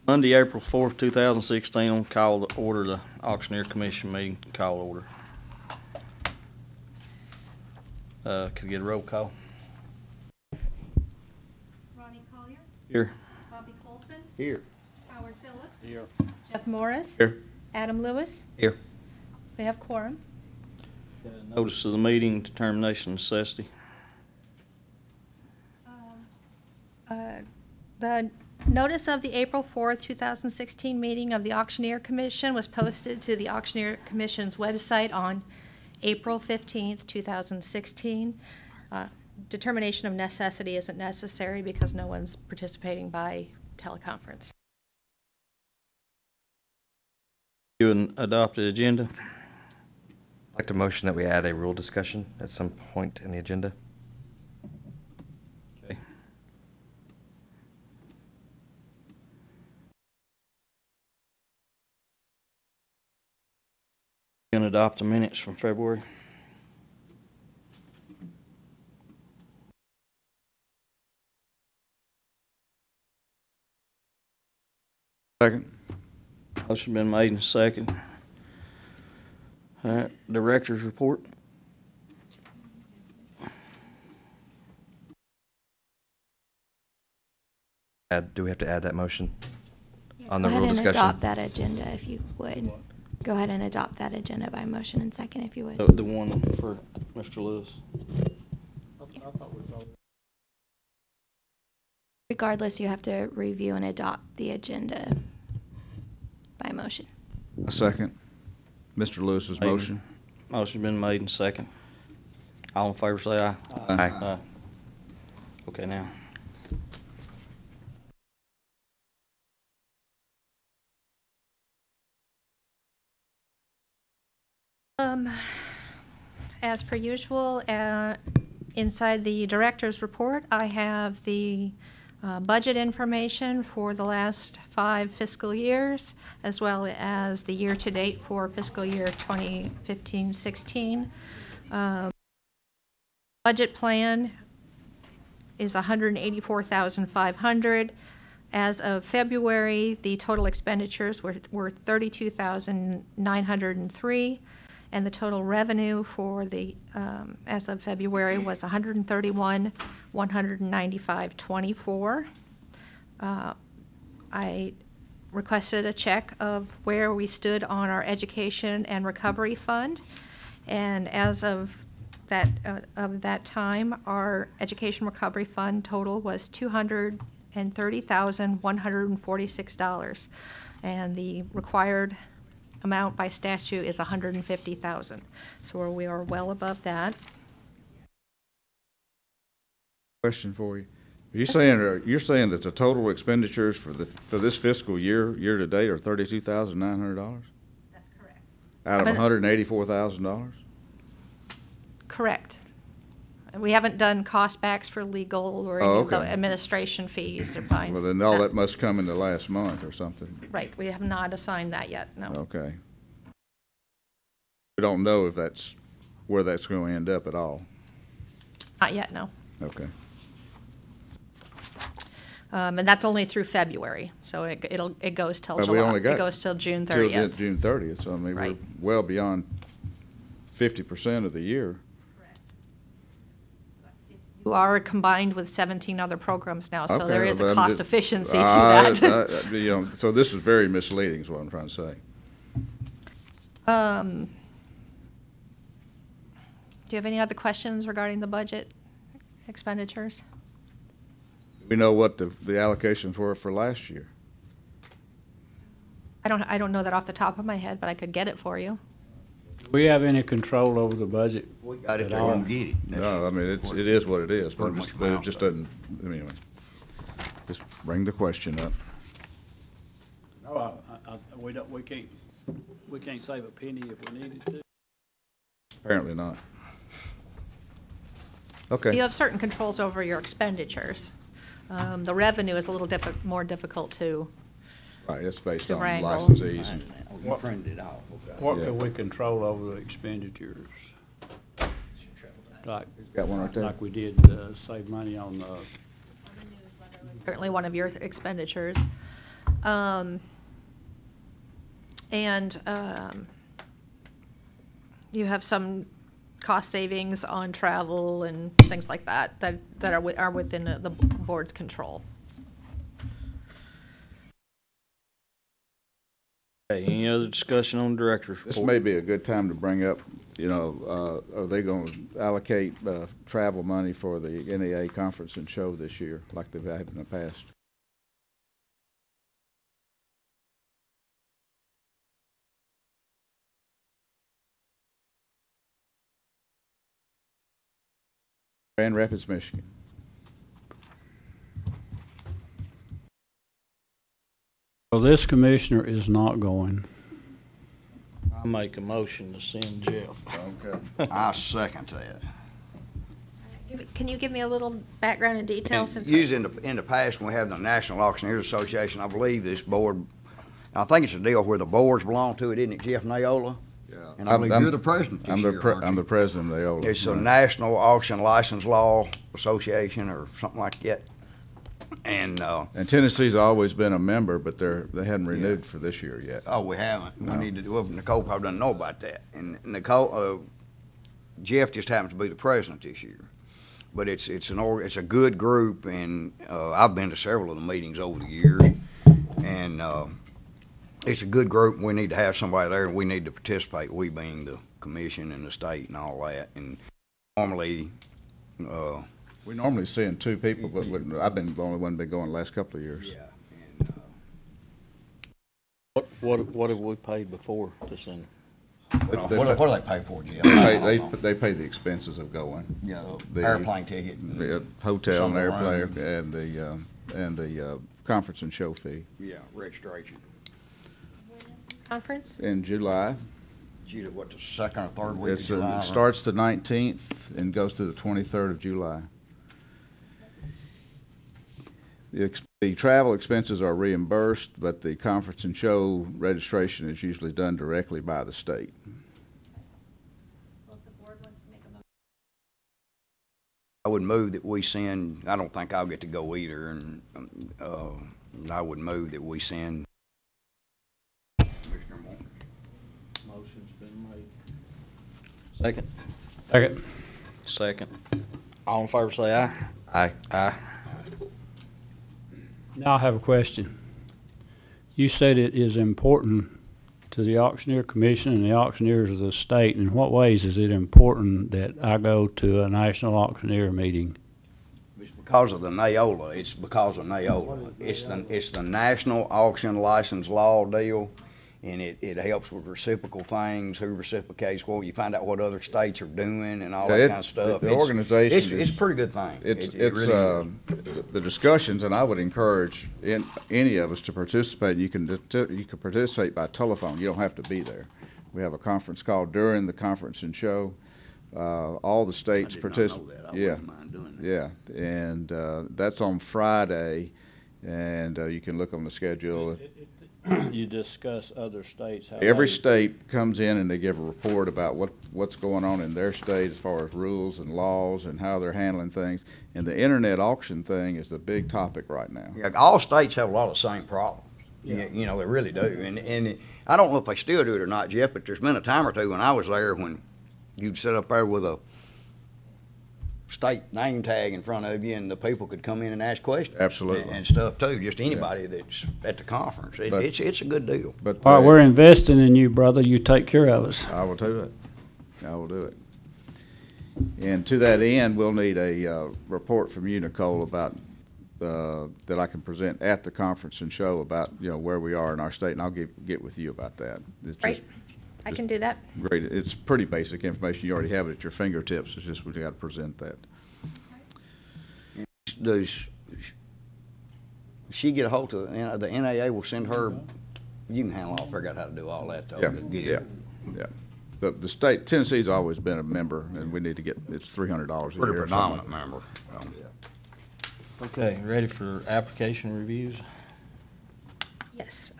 Monday, April 4th, 2016, on call to order the Auctioneer Commission meeting. Call order. Could I get a roll call? Ronnie Collier. Here. Bobby Colson. Here. Howard Phillips. Here. Jeff Morris. Here. Adam Lewis. Here. We have quorum. Notice of the meeting, determination of necessity. The notice of the April 4th, 2016 meeting of the Auctioneer Commission was posted to the Auctioneer Commission's website on April 15th, 2016. Determination of necessity isn't necessary because no one's participating by teleconference. You an adopted agenda. I'd like to motion that we add a rule discussion at some point in the agenda. Okay. Going to adopt the minutes from February. Second. Motion been made and second. All right, director's report. Do we have to add that motion on Go the rule ahead and discussion? adopt that agenda if you would. Go ahead and adopt that agenda by motion and second if you would. The one for Mr. Lewis. Yes. Regardless, you have to review and adopt the agenda by motion. A second. Mr. Lewis's Amen. motion. Motion been made and second. All in favor say aye. Aye. Aye. Okay, now. As per usual, inside the director's report, I have the budget information for the last 5 fiscal years, as well as the year-to-date for fiscal year 2015-16. Budget plan is $184,500. As of February, the total expenditures were $32,903. And the total revenue for the, as of February, was $131,195.24. I requested a check of where we stood on our education and recovery fund, and as of that time, our education recovery fund total was $230,146, and the required amount by statute is $150,000. So we are well above that. Question for you. Are you saying you're saying that the total expenditures for this fiscal year to date are $32,900 That's correct. out of $184,000? Correct. And we haven't done cost backs for legal or any of the administration fees or fines. Well, then all that must come in the last month or something. Right. We have not assigned that yet. No. Okay. We don't know if that's where that's going to end up at all. Not yet. No. Okay. And that's only through February, so it goes till Well, July. It goes till June 30th. Till June 30th. So I mean, Right. we're well beyond 50% of the year. You are combined with 17 other programs now, so Okay, there is but a I'm cost just- efficiency to that. So this is very misleading is what I'm trying to say. Do you have any other questions regarding the budget expenditures? We know what the allocations were for last year. I don't know that off the top of my head, but I could get it for you. Do we have any control over the budget? We got it, at they're all? gonna get it. No, I mean, it is what it is, but Pretty much it just doesn't, anyway. Just bring the question up. No, we can't save a penny if we needed to. Apparently not. Okay. You have certain controls over your expenditures. The revenue is a little more difficult to. Right, it's based To on wrangle. licensees. and- We printed it out. What Yeah. can we control over the expenditures? Like Got one right there? we did save money on Certainly one of your expenditures. And you have some cost savings on travel and things like that that are within the board's control. Okay, any other discussion on the director's report? This may be a good time to bring up, you know, are they gonna allocate, travel money for the NEA conference and show this year, like they've had in the past? Grand Rapids, Michigan. Well, this commissioner is not going. I make a motion to send Jeff. Okay. I second that. Can you give me a little background and detail And since? usually in the past, when we have the National Auctioneers Association, I believe this board, I think it's a deal where the boards belong to it, isn't it, Jeff Nayola? Yeah. And I believe you're the president this year, aren't I'm you? the president of the AOLA. It's a National Auction License Law Association or something like that. And, And Tennessee's always been a member, but they hadn't renewed for this year yet. oh, we haven't. No. We need to do it. Nicole probably doesn't know about that. And Nicole, Jeff just happens to be the president this year. But it's a good group, and I've been to several of the meetings over the years, and it's a good group. And we need to have somebody there, and we need to participate. We being the commission and the state and all that. And normally, We normally send two people, but I've been the only one been going the last couple of years. yeah. And, What have we paid before to send? what do they pay for, Jeff? They pay the expenses of going. Yeah, the airplane ticket. And, The hotel and Some airplane and the conference and show fee. yeah, registration. Conference? In July, Gee, what, the second or third week of it July? right? starts the 19th and goes to the 23rd of July. The travel expenses are reimbursed, but the conference and show registration is usually done directly by the state. Well, if the board wants to make a motion. I would move that we send, I don't think I'll get to go either, and I would move that we send Commissioner Moore. Motion's been made. Second? Second. Second. All in favor say aye. Aye. Aye. Now I have a question. You said it is important to the Auctioneer Commission and the auctioneers of the state. In what ways is it important that I go to a national auctioneer meeting? It's because of the Nayola, it's because of Nayola. It's the National Auction License Law deal, and it helps with reciprocal things, who reciprocates, well, you find out what other states are doing and all Yeah, that kind of stuff. the organization It's is- a pretty good thing. It's It really is. the discussions, and I would encourage any of us to participate. You can participate by telephone. You don't have to be there. We have a conference call during the conference and show. All the I states did not know participate. that. I Yeah, wouldn't mind doing that. yeah, and that's on Friday, and you can look on the schedule. You discuss other states. how Every they- state comes in and they give a report about what's going on in their state as far as rules and laws and how they're handling things. And the internet auction thing is the big topic right now. Yeah, all states have a lot of the same problems. Yeah. You know, they really do. And I don't know if they still do it or not, Jeff, but there's been a time or two when I was there when you'd sit up there with a state name tag in front of you and the people could come in and ask questions. Absolutely. And stuff too, just anybody that's at the conference. But- It's a good deal. But All right, we're investing in you, brother. You take care of us. I will do it. I will do it. And to that end, we'll need a report from you, Nicole, about that I can present at the conference and show about, you know, where we are in our state, and I'll get with you about that. It's just Right, I can do that. great. It's pretty basic information. You already have it at your fingertips. It's just we got to present that. Does she get a hold of the NAA will send her, you can handle, I'll figure out how to do all that though. Yeah, to get yeah, it. yeah. But the state, Tennessee's always been a member, and we need to get, it's $300 a year. Pretty or something. predominant member. Okay, ready for application reviews? Yes.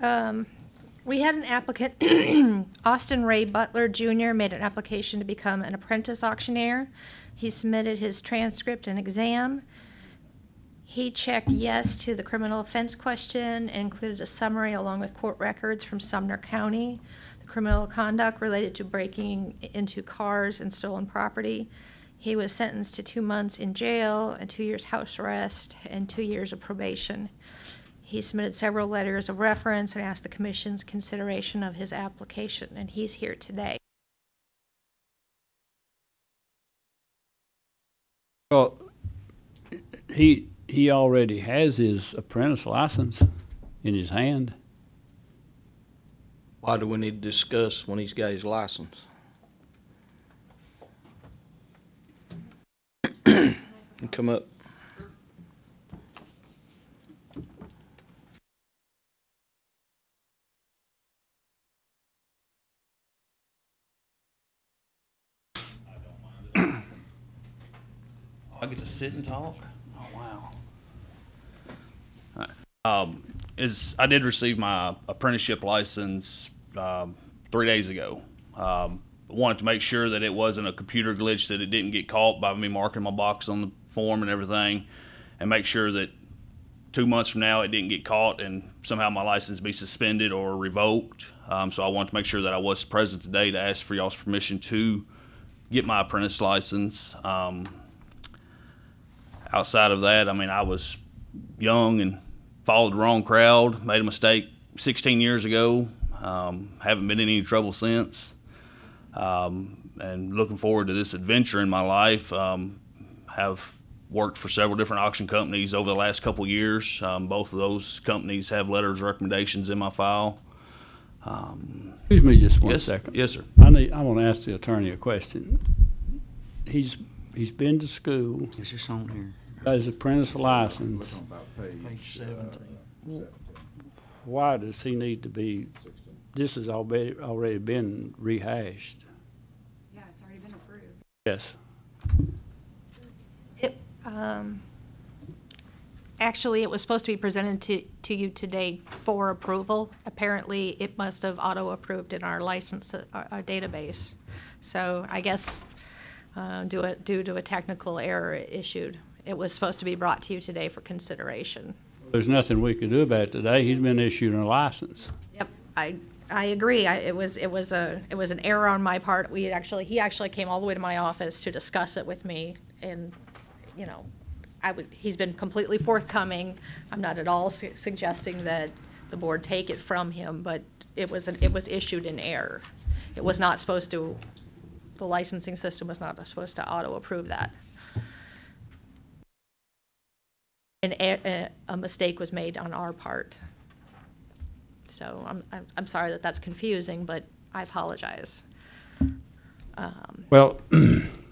We had an applicant, Austin Ray Butler Jr., made an application to become an apprentice auctioneer. He submitted his transcript and exam. He checked yes to the criminal offense question and included a summary along with court records from Sumner County. The criminal conduct related to breaking into cars and stolen property. He was sentenced to 2 months in jail and 2 years house arrest and 2 years of probation. He submitted several letters of reference and asked the Commission's consideration of his application, and he's here today. Well, he already has his apprentice license in his hand. Why do we need to discuss when he's got his license? Come up. I get to sit and talk? Oh, wow. All right. I did receive my apprenticeship license 3 days ago. Wanted to make sure that it wasn't a computer glitch, that it didn't get caught by me marking my box on the form and everything, and make sure that 2 months from now it didn't get caught and somehow my license be suspended or revoked. So I wanted to make sure that I was present today to ask for y'all's permission to get my apprentice license. Outside of that, I mean, I was young and followed the wrong crowd, made a mistake 16 years ago. Haven't been in any trouble since. And looking forward to this adventure in my life. Have worked for several different auction companies over the last couple years. Both of those companies have letters of recommendations in my file. Excuse me just one second. Yes, sir. I want to ask the attorney a question. He's been to school, Is this on here? got his apprentice license. Page 17. Why does he need to be, this has already been rehashed? Yeah, it's already been approved. Yes. Actually, it was supposed to be presented to you today for approval. Apparently, it must have auto-approved in our license, our database. So I guess due to a technical error it issued, it was supposed to be brought to you today for consideration. There's nothing we could do about it today. He's been issued a license. Yep, I agree. It was an error on my part. He actually came all the way to my office to discuss it with me, and you know, he's been completely forthcoming. I'm not at all suggesting that the board take it from him, but it was issued in error. It was not supposed to. The licensing system was not supposed to auto-approve that. And a mistake was made on our part. So I'm sorry that that's confusing, but I apologize. Well,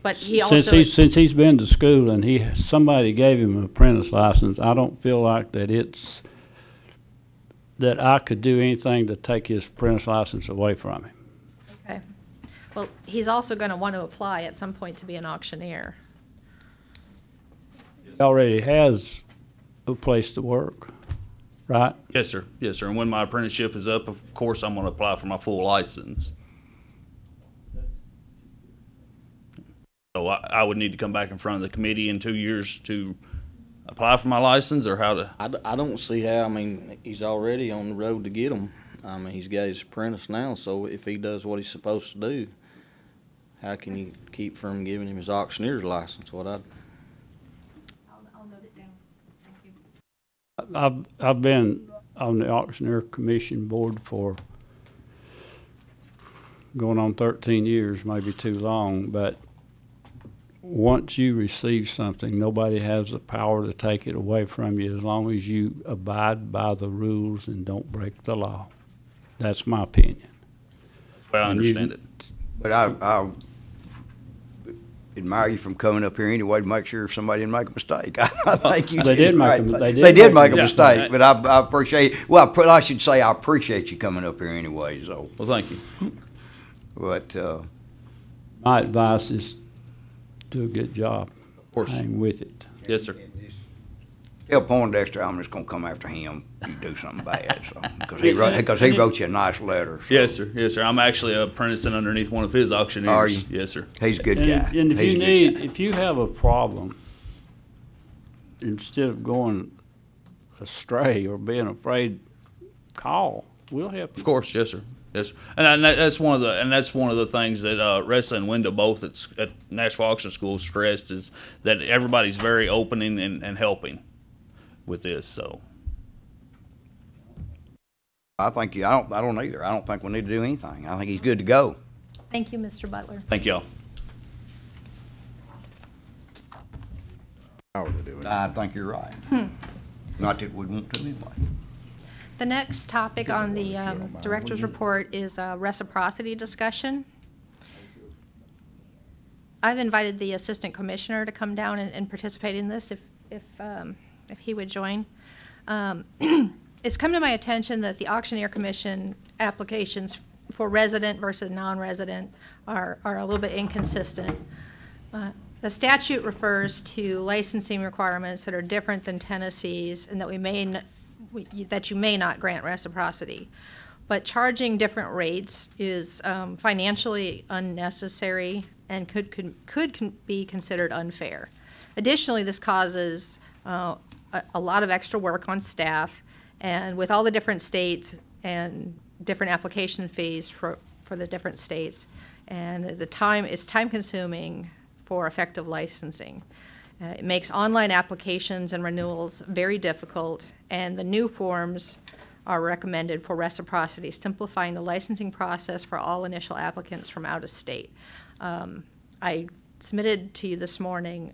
but he also since he's been to school and somebody gave him an apprentice license, I don't feel like that that I could do anything to take his apprentice license away from him. okay. Well, he's also going to want to apply at some point to be an auctioneer. He already has a place to work, right? Yes, sir. Yes, sir. And when my apprenticeship is up, of course, I'm going to apply for my full license. So I would need to come back in front of the committee in 2 years to apply for my license, or how to? I don't see how. I mean, he's already on the road to get him. I mean, he's got his apprentice now, so if he does what he's supposed to do, how can you keep from giving him his auctioneer's license? I'll note it down. Thank you. I've been on the auctioneer commission board for going on 13 years, maybe too long, but once you receive something, nobody has the power to take it away from you as long as you abide by the rules and don't break the law. That's my opinion. Well, I understand it. But I admire you from coming up here anyway to make sure somebody didn't make a mistake. I think you They did did make right. a- They did make a Yeah. mistake, but I appreciate, well, I should say I appreciate you coming up here anyway, so. Well, thank you. But, My advice is do a good job. Of course. Hang with it. Yes, sir. tell Poindexter I'm just gonna come after him if you do something bad, so, because he wrote you a nice letter. So. Yes, sir. Yes, sir. I'm actually apprenticing underneath one of his auctioneers. Are you? Yes, sir. He's a good And guy. if He's you a good need, guy. if you have a problem instead of going astray or being afraid, call. We'll help you. Of course, yes, sir. Yes, sir. That's one of the things that Ressa and Window both at Nashville Auction School stressed is that everybody's very open and helping with this. So I think I don't either. I don't think we need to do anything. I think he's good to go. Thank you, Mr. Butler. thank y'all. Power to do it. I think you're right. Not that we want to anyway. The next topic on the director's report is a reciprocity discussion. I've invited the assistant commissioner to come down and participate in this if he would join. It's come to my attention that the auctioneer commission applications for resident versus non-resident are a little bit inconsistent. The statute refers to licensing requirements that are different than Tennessee's and that that you may not grant reciprocity. But charging different rates is financially unnecessary and could be considered unfair. Additionally, this causes a lot of extra work on staff, and with all the different states and different application fees for the different states, and it's time consuming for effective licensing. It makes online applications and renewals very difficult, and the new forms are recommended for reciprocity, simplifying the licensing process for all initial applicants from out of state. I submitted to you this morning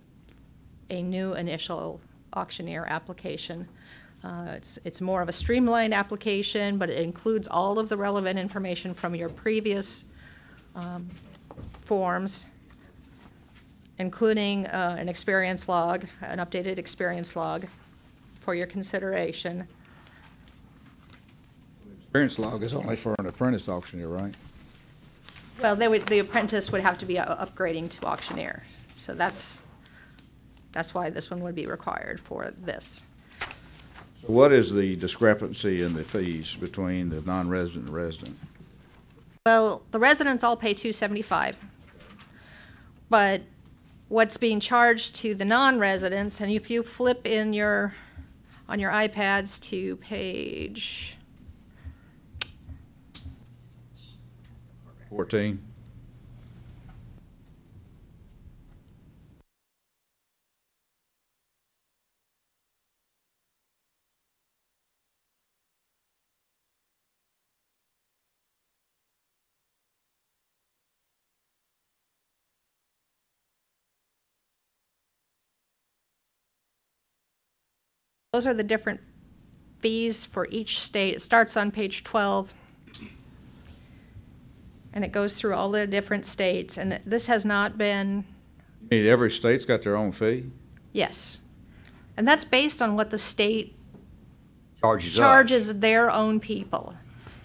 a new initial auctioneer application. It's more of a streamlined application, but it includes all of the relevant information from your previous forms, including an experience log, an updated experience log for your consideration. Experience log is only for an apprentice auctioneer, right? Well, the apprentice would have to be upgrading to auctioneer. So that's why this one would be required for this. So what is the discrepancy in the fees between the non-resident and resident? Well, the residents all pay $275, but what's being charged to the non-residents, and if you flip on your iPads to page 14? those are the different fees for each state. It starts on page 12, and it goes through all the different states, and this has not been... You mean every state's got their own fee? Yes. And that's based on what the state Charges their own people.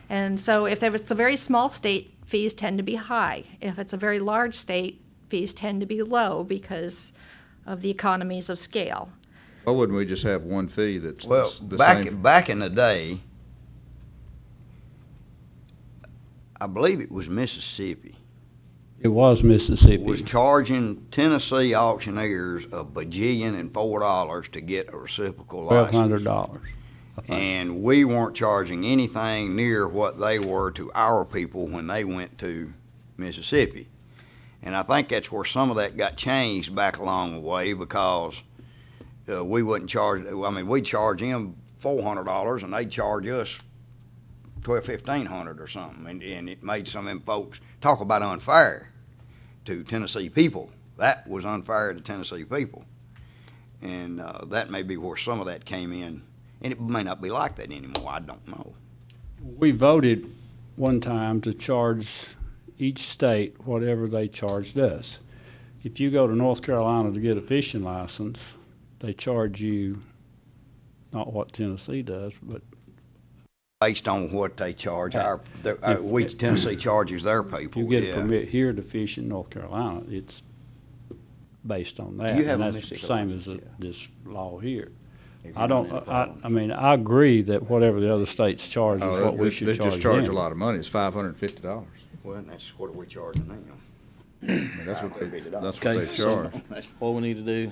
And so if it's a very small state, fees tend to be high. If it's a very large state, fees tend to be low because of the economies of scale. Why wouldn't we just have one fee that's Well, the back same? back in the day, I believe it was Mississippi, It was Mississippi. was charging Tennessee auctioneers $1,004 to get a reciprocal license. $1,200. I think. And we weren't charging anything near what they were to our people when they went to Mississippi. And I think that's where some of that got changed back along the way, because we wouldn't charge, I mean, we'd charge them $400 and they'd charge us $1,200-1,500 or something. And it made some of them folks talk about unfair to Tennessee people. That was unfair to Tennessee people. And that may be where some of that came in. And it may not be like that anymore, I don't know. We voted one time to charge each state whatever they charged us. If you go to North Carolina to get a fishing license, they charge you not what Tennessee does, but Based on what they charge, If- Tennessee charges their if people. you get a yeah. permit here to fish in North Carolina, it's based on that. You have and a that's the Mississippi same license, as yeah. this law here. If I you're don't, not in I problems. mean, I agree that whatever the other states charge is what we should They charge just charge them. a lot of money. It's $550. Well, that's what are we charging them? I mean, that's what $550. they Okay, so charge. what we need to do,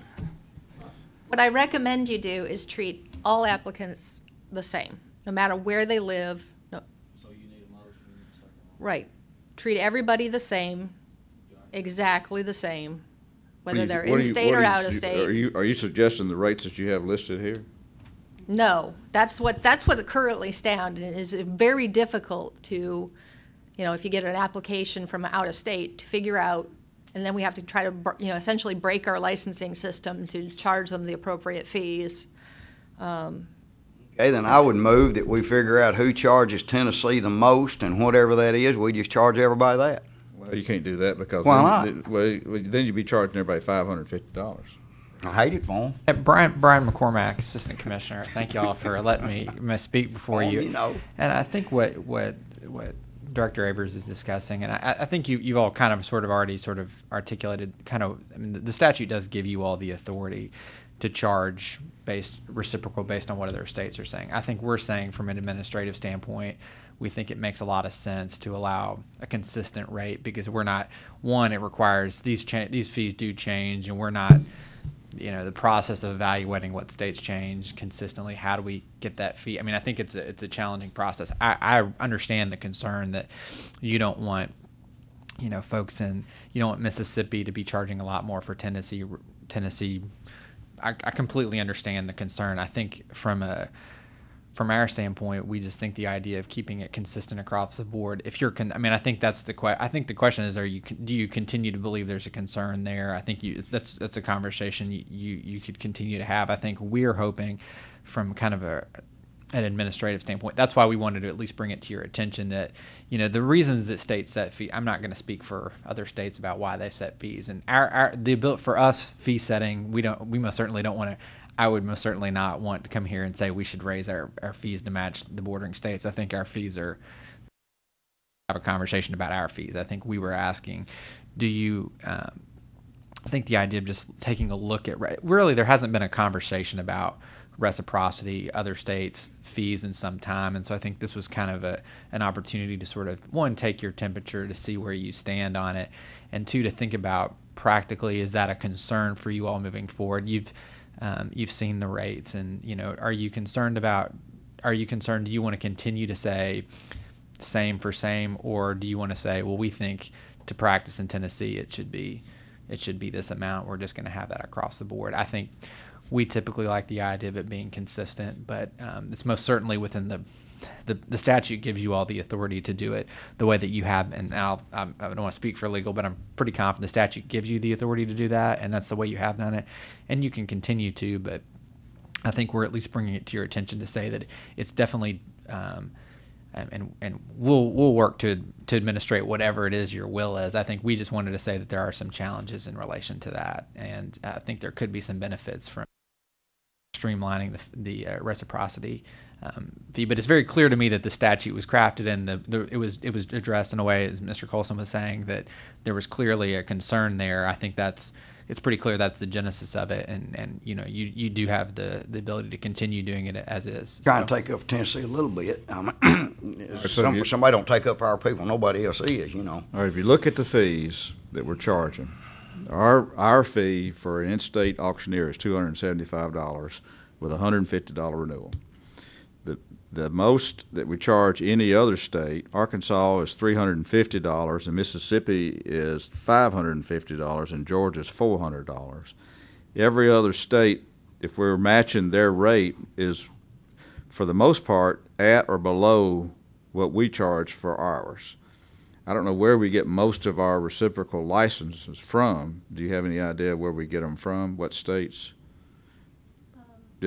What I recommend you do is treat all applicants the same, no matter where they live. No, So you need a motion, second. right. Treat everybody the same, exactly the same, whether they're What are you- in-state what or are you out of su- state. Are you suggesting the rates that you have listed here? No, that's what currently stand, and it is very difficult to, if you get an application from out of state, to figure out, and then we have to try to, essentially break our licensing system to charge them the appropriate fees. Okay, then I would move that we figure out who charges Tennessee the most, and whatever that is, we just charge everybody that. Well, you can't do that because. Why then- Well, then you'd be charging everybody $550. I hate it for them. Brian McCormack, Assistant Commissioner. Thank y'all for letting me speak before you. You know. And I think what Director Avers is discussing, and I think you've all kind of already articulated the statute does give you all the authority to charge reciprocal based on what other states are saying. I think we're saying from an administrative standpoint, we think it makes a lot of sense to allow a consistent rate because we're not, it requires these fees do change, and we're not, the process of evaluating what states change consistently. How do we get that fee? I mean, I think it's a challenging process. I understand the concern that you don't want, folks you don't want Mississippi to be charging a lot more for Tennessee. I completely understand the concern. I think from our standpoint, we just think the idea of keeping it consistent across the board. If you're, I think that's I think the question is, do you continue to believe there's a concern there? I think that's a conversation you could continue to have. I think we're hoping from kind of an administrative standpoint. That's why we wanted to at least bring it to your attention that, the reasons that states set fee. I'm not going to speak for other states about why they set fees, and the ability for us fee setting. We most certainly don't want to. I would most certainly not want to come here and say we should raise our fees to match the bordering states. I think our fees have a conversation about our fees. I think we were asking, do you, I think the idea of just taking a look at, really there hasn't been a conversation about reciprocity, other states' fees in some time. And so I think this was kind of an opportunity to sort of, one, take your temperature to see where you stand on it, and two, to think about practically, is that a concern for you all moving forward? You've seen the rates, and are you concerned? Do you want to continue to say same for same, or do you want to say, well, we think to practice in Tennessee it should be this amount. We're just going to have that across the board. I think we typically like the idea of it being consistent, but it's most certainly within the statute gives you all the authority to do it the way that you have. And I don't want to speak for legal, but I'm pretty confident the statute gives you the authority to do that, and that's the way you have done it, and you can continue to. But I think we're at least bringing it to your attention to say that it's definitely, and we'll work to administrate whatever it is your will is. I think we just wanted to say that there are some challenges in relation to that, and I think there could be some benefits from streamlining the reciprocity fee. But it's very clear to me that the statute was crafted and it was addressed in a way, as Mr. Colson was saying, that there was clearly a concern there. I think it's pretty clear that's the genesis of it, and you do have the ability to continue doing it as is. Trying to take up Tennessee a little bit. Somebody don't take up our people, nobody else is, All right, if you look at the fees that we're charging, our fee for an in-state auctioneer is $275 with a $150 renewal. The most that we charge any other state, Arkansas is $350, and Mississippi is $550, and Georgia is $400. Every other state, if we're matching their rate, is for the most part at or below what we charge for ours. I don't know where we get most of our reciprocal licenses from. Do you have any idea where we get them from? What states?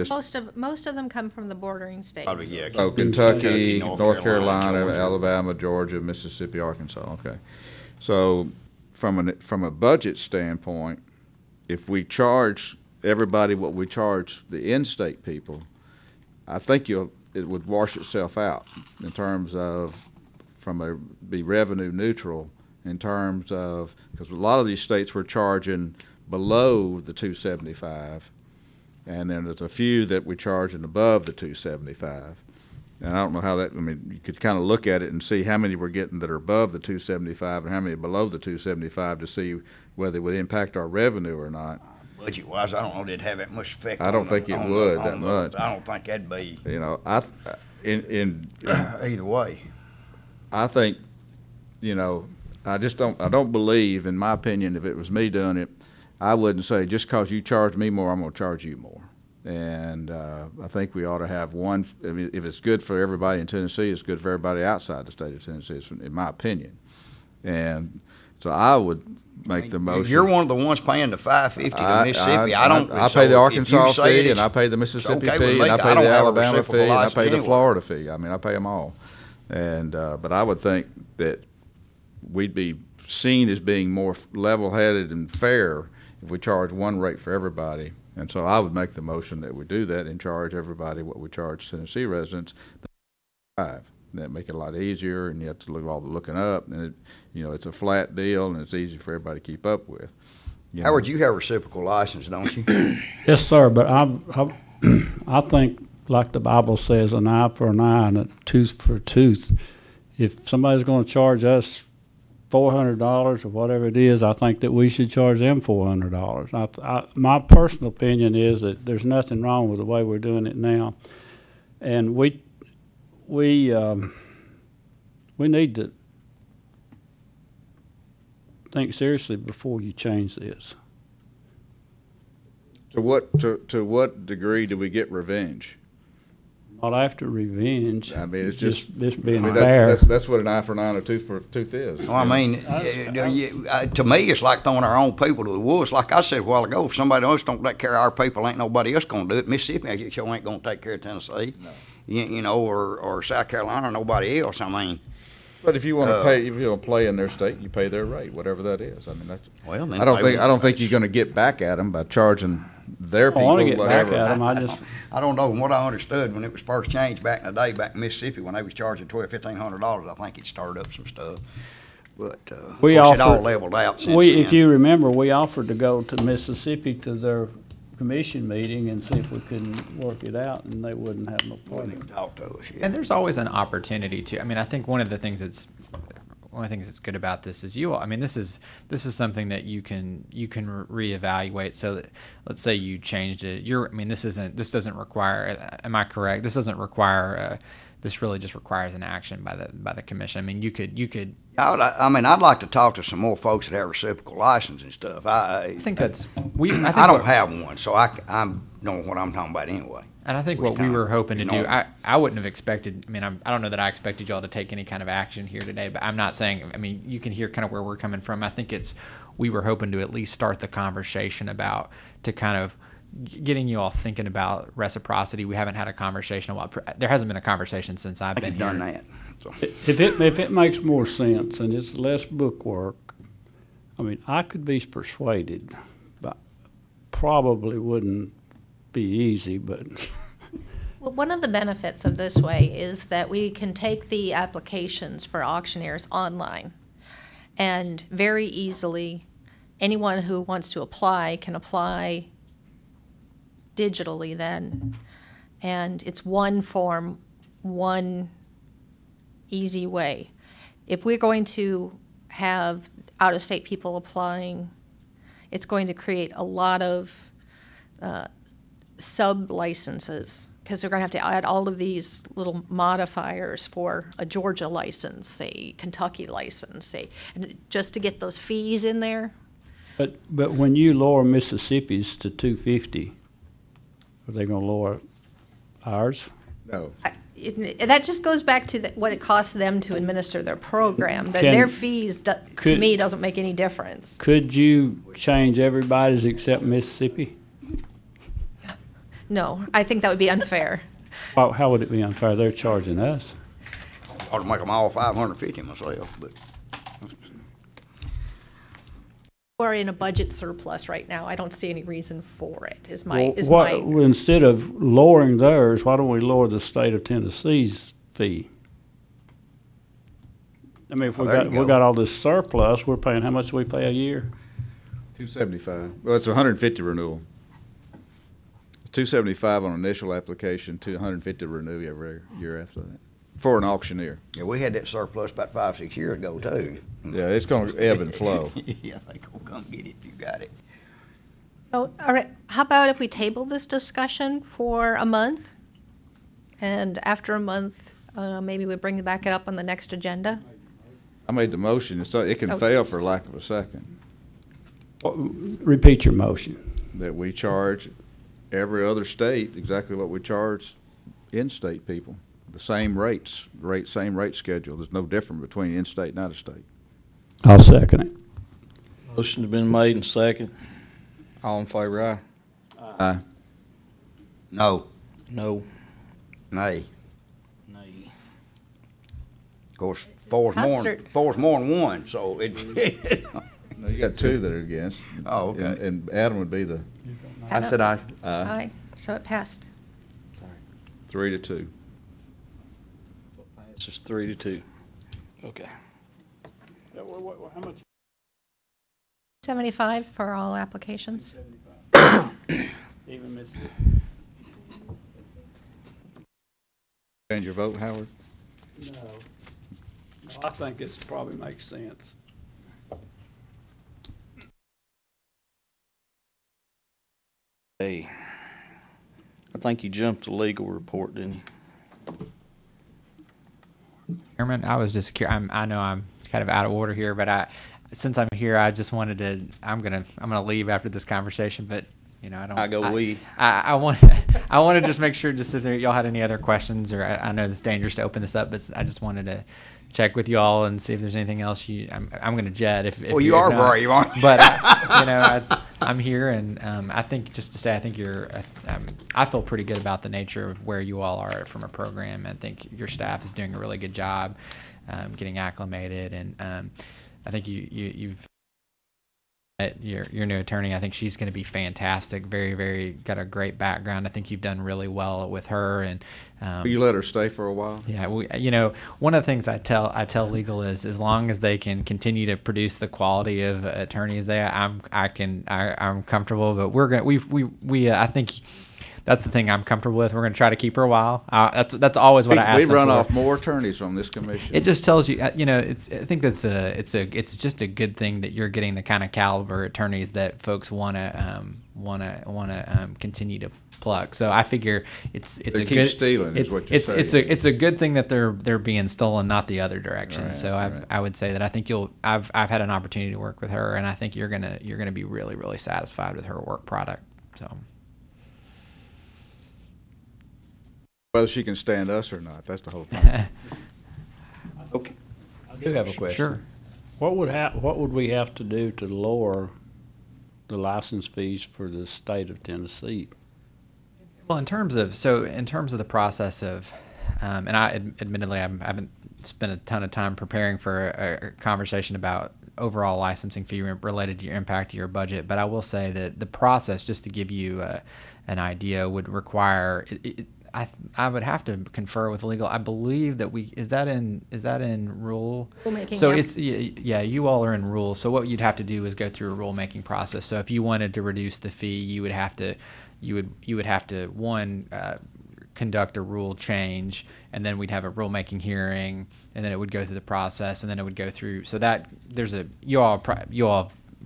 Most of them come from the bordering states. Probably, yeah. Oh, Kentucky, North North Carolina, Georgia. Alabama, Georgia, Mississippi, Arkansas. Okay. So from a budget standpoint, if we charge everybody what we charge the in-state people, I think it would wash itself out in terms of be revenue neutral in terms of, because a lot of these states were charging below the $275, and then there's a few that we're charging above the $275. And I don't know how that, you could kind of look at it and see how many we're getting that are above the $275 and how many below the $275 to see whether it would impact our revenue or not. Budget-wise, I don't know if it'd have that much effect. I don't think it would that much. I don't think that'd be, You know, either way. I think, you know, I don't believe, in my opinion, if it was me doing it, I wouldn't say, just because you charge me more, I'm gonna charge you more. And I think we ought to have one, I mean, if it's good for everybody in Tennessee, it's good for everybody outside the state of Tennessee, in my opinion. And so I would make the motion. You're one of the ones paying the $5.50 to Mississippi. I pay the so Arkansas if you say fee, and it's I pay the Mississippi okay with fee, me, and I I pay don't the have a Alabama reciprocal fee, and I license pay the anyway. Florida fee. I mean, I pay them all. And but I would think that we'd be seen as being more level-headed and fair if we charge one rate for everybody. And so I would make the motion that we do that and charge everybody what we charge Tennessee residents. That make it a lot easier, and you have to look all the looking up, and it, you know, it's a flat deal, and it's easy for everybody to keep up with. Howard, you have a reciprocal license, don't you? Yes, sir, but I think, like the Bible says, an eye for an eye and a tooth for a tooth. If somebody's going to charge us $400 or whatever it is, I think that we should charge them $400. My personal opinion is that there's nothing wrong with the way we're doing it now, and we need to think seriously before you change this. To what degree do we get revenge? Not after revenge. I mean, it's just being I mean, fair. That's what an eye for an eye and a tooth for a tooth is. Well, I mean, to me, it's like throwing our own people to the wolves. Like I said a while ago, if somebody else don't take care of our people, ain't nobody else gonna do it. Mississippi, I get you ain't gonna take care of Tennessee, no. You know, or South Carolina, or nobody else. I mean. But if you want to pay, if you want to play in their state, you pay their rate, whatever that is. I mean, that's. Well, then I don't think you're going to get back at them by charging their people. I want to get whatever. back at them. I don't know. From what I understood when it was first changed back in the day, back in Mississippi, when they was charging $1,500, I think it started up some stuff. But of course, it all leveled out since then. If you remember, we offered to go to Mississippi to their commission meeting and see if we can work it out, and they wouldn't have no problem. Talk to us, yeah. And there's always an opportunity to. I mean, I think one of the things that's good about this is I mean, this is something that you can reevaluate. So that, let's say you changed it. I mean, this doesn't require. Am I correct? This doesn't require. This really just requires an action by the commission. I mean, you could. I mean, I'd like to talk to some more folks that have reciprocal license and stuff. I think that's I don't have one, so I know what I'm talking about anyway. And I think what we were hoping to do, I wouldn't have expected. I mean, I don't know that I expected y'all to take any kind of action here today, but I'm not saying. I mean, you can hear kind of where we're coming from. I think we were hoping to at least start the conversation about to kind of getting you all thinking about reciprocity. We haven't had a conversation about. There hasn't been a conversation since I've been here. Done that. So. If it makes more sense and it's less bookwork, I mean, I could be persuaded, but probably wouldn't be easy. But Well, one of the benefits of this way is that we can take the applications for auctioneers online, and very easily, anyone who wants to apply can apply digitally then, and it's one form, one easy way. If we're going to have out-of-state people applying, it's going to create a lot of sub-licenses, because they're going to have to add all of these little modifiers for a Georgia license, a Kentucky license, and just to get those fees in there. But when you lower Mississippi's to $250, are they going to lower ours? No. That just goes back to what it costs them to administer their program. But Can- their fees, to me, doesn't make any difference. Could you change everybody's except Mississippi? No, I think that would be unfair. How would it be unfair? They're charging us. I ought to make them all $550 myself, but. We're in a budget surplus right now. I don't see any reason for it. Instead of lowering theirs, why don't we lower the state of Tennessee's fee? I mean, if we got all this surplus, we're paying, how much do we pay a year? $275. Well, it's 150 renewal. $275 on initial application, $150 renew every year after that for an auctioneer. Yeah, we had that surplus about 5-6 years ago too. Yeah, it's going to ebb and flow. Yeah, they gonna come get it if you got it. So, all right, how about if we table this discussion for a month? And after a month, maybe we bring it back up on the next agenda? I made the motion, so it can Oh. fail for lack of a second, Repeat your motion. that we charge every other state exactly what we charge in-state people. The same rates, same rate schedule. There's no difference between in-state and out-of-state. I'll second it. Motion's been made and second. All in favor, aye? Aye. No, No. nay. Nay. Of course, four's more than one, so it. No, you got two that are against. Oh, okay. And Adam would be the I said aye. Aye, so it passed. 3-2. It's just 3-2. Okay. How much? 75 for all applications. Even Mississippi. Change your vote, Howard? No. I think this probably makes sense. Hey, I think you jumped the legal report, didn't you? Chairman, I was just curious. I know I'm kind of out of order here, but since I'm here, I just wanted to. I'm gonna leave after this conversation, but you know, I want I want to just make sure just if y'all had any other questions, or I know it's dangerous to open this up, but I just wanted to check with you all and see if there's anything else I'm gonna jet if Well, you are brave, aren't you? But I'm here, and I think just to say I think I feel pretty good about the nature of where you all are from a program. I think your staff is doing a really good job getting acclimated, and I think you've your new attorney. I think she's going to be fantastic. Very, very got a great background. I think you've done really well with her. And Will you let her stay for a while? yeah, one of the things I tell legal is as long as they can continue to produce the quality of attorneys I'm comfortable. But I think that's the thing I'm comfortable with. We're going to try to keep her a while. That's always what I ask. We run for. off more attorneys from this commission. It just tells you, I think it's just a good thing that you're getting the kind of caliber attorneys that folks want to continue to pluck. So I figure it's They a keep good stealing is what you're saying. it's a good thing that they're being stolen, not the other direction. Right, so right. I would say that I think I've had an opportunity to work with her, and I think you're gonna be really, really satisfied with her work product. So. Whether she can stand us or not, that's the whole thing. Okay. I do have a question. Sure. What would we have to do to lower the license fees for the state of Tennessee? Well, in terms of the process of, and admittedly I haven't spent a ton of time preparing for a conversation about overall licensing fee related to your impact to your budget, but I will say that the process, just to give you an idea, would require. I would have to confer with legal. I believe that is that in rule? Rulemaking, So yeah. it's you all are in rules. So what you'd have to do is go through a rulemaking process. So if you wanted to reduce the fee, you would have to conduct a rule change, and then we'd have a rulemaking hearing, and then it would go through the process, and then it would go through. So that you all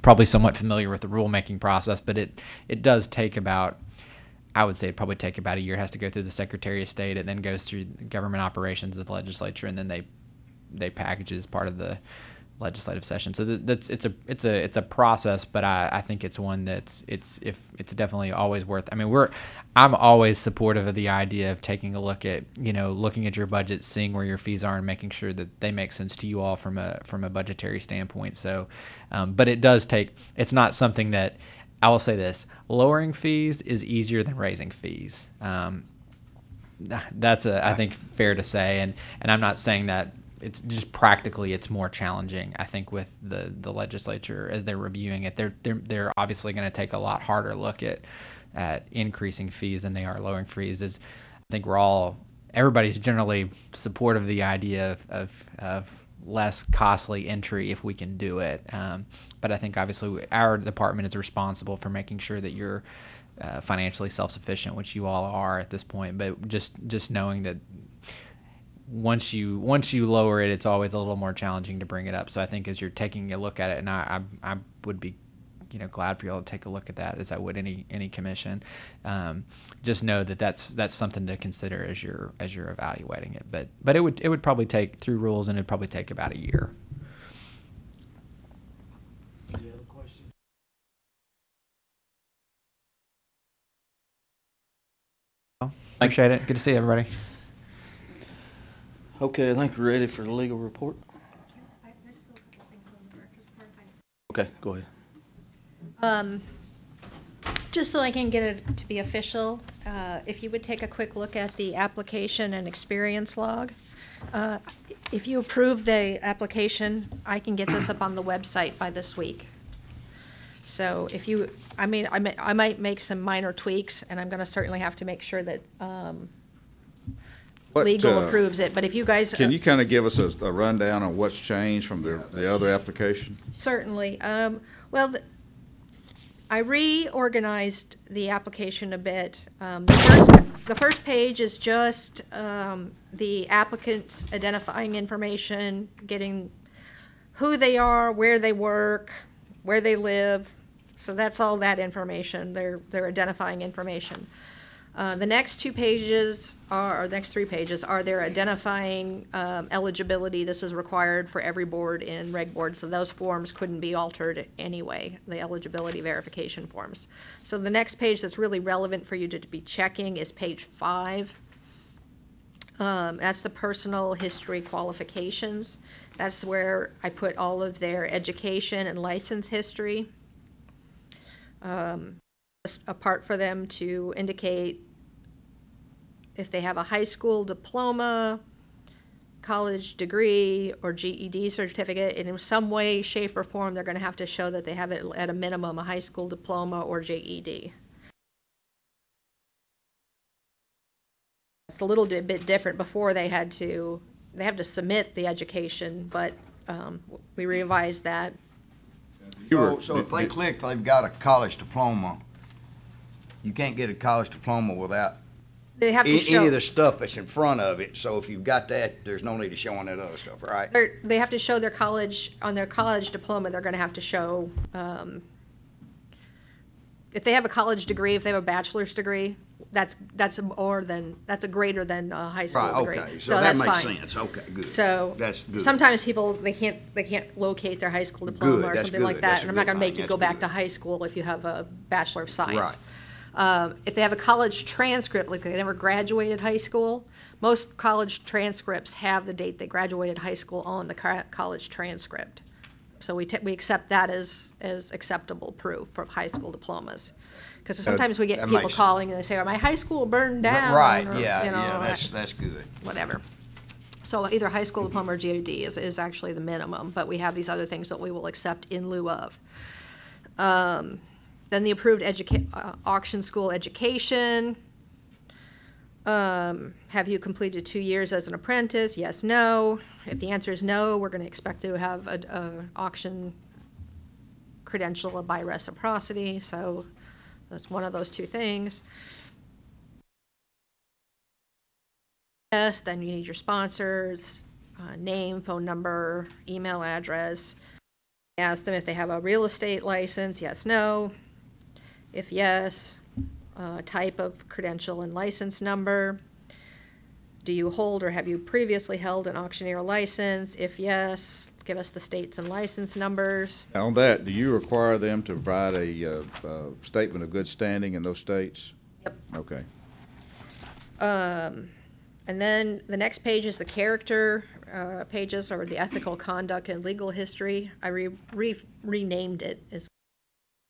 probably somewhat familiar with the rulemaking process, but it does take about. I would say it'd probably take about a year. It has to go through the Secretary of State. It then goes through the government operations of the legislature, and then they package it as part of the legislative session. So it's a process, but I think it's one it's definitely always worth. I mean, I'm always supportive of the idea of taking a look at looking at your budget, seeing where your fees are, and making sure that they make sense to you all from a budgetary standpoint. So, but it does take. It's not something that. I will say this: lowering fees is easier than raising fees. That's I think fair to say, and I'm not saying that it's just practically it's more challenging. I think with the legislature as they're reviewing it, they're obviously going to take a lot harder look at increasing fees than they are lowering fees. I think everybody's generally supportive of the idea of less costly entry if we can do it. But I think obviously our department is responsible for making sure that you're financially self-sufficient, which you all are at this point. But just knowing that once you lower it, it's always a little more challenging to bring it up. So I think as you're taking a look at it, and I would be glad for y'all to take a look at that, as I would any commission. Just know that that's something to consider as you're evaluating it. But it would probably take, through rules, and it'd probably take about a year. Any other questions? Appreciate it. Good to see everybody. Okay, I think we're ready for the legal report. Okay, go ahead. Just so I can get it to be official, if you would take a quick look at the application and experience log. If you approve the application, I can get this up on the website by this week. So if you, I might make some minor tweaks, and I'm gonna certainly have to make sure that, legal approves it, but if you guys. Can you kind of give us a rundown on what's changed from the other application? Certainly. Well, I reorganized the application a bit. The first page is just the applicant's identifying information, getting who they are, where they work, where they live. So that's all that information, their identifying information. The next 2 pages or next 3 pages are their identifying eligibility. This is required for every board in Reg Board, so those forms couldn't be altered anyway, the eligibility verification forms. So the next page that's really relevant for you to be checking is page 5. That's the personal history qualifications. That's where I put all of their education and license history. A part for them to indicate if they have a high school diploma, college degree, or GED certificate, and in some way, shape, or form, they're going to have to show that they have it at a minimum a high school diploma or GED. It's a little bit different. Before they have to submit the education, but we revised that. So if they click, they've got a college diploma. You can't get a college diploma without They have to show any of the stuff that's in front of it. So if you've got that, there's no need to show any of that other stuff, right? they have to show their college, on their college diploma, they're going to have to show, if they have a college degree, if they have a bachelor's degree, that's a greater than a high school Right, degree. okay. So that that's makes fine. sense. Okay, good. So That's good. sometimes people, they can't locate their high school diploma Good, or that's something like good. that. That's a And I'm not good going to make thing. you go That's back to good. high school if you have a Bachelor of Science. Right. If they have a college transcript, like they never graduated high school, most college transcripts have the date they graduated high school on the college transcript. So we accept that as acceptable proof of high school diplomas. Because sometimes we get that people makes- calling and they say, oh, my high school burned down. Right, or, yeah, you know, yeah, that's good. whatever. So either high school diploma or GED is actually the minimum, but we have these other things that we will accept in lieu of. Then the approved auction school education. Have you completed 2 years as an apprentice? Yes, no. If the answer is no, we're going to expect to have a auction credential by reciprocity. So that's one of those 2 things. Yes, then you need your sponsors, name, phone number, email address. Ask them if they have a real estate license. Yes, no. If yes, type of credential and license number. Do you hold or have you previously held an auctioneer license? If yes, give us the states and license numbers. On that, do you require them to provide a statement of good standing in those states? Yep. Okay. And then the next page is the character pages, or the ethical conduct and legal history. I renamed it as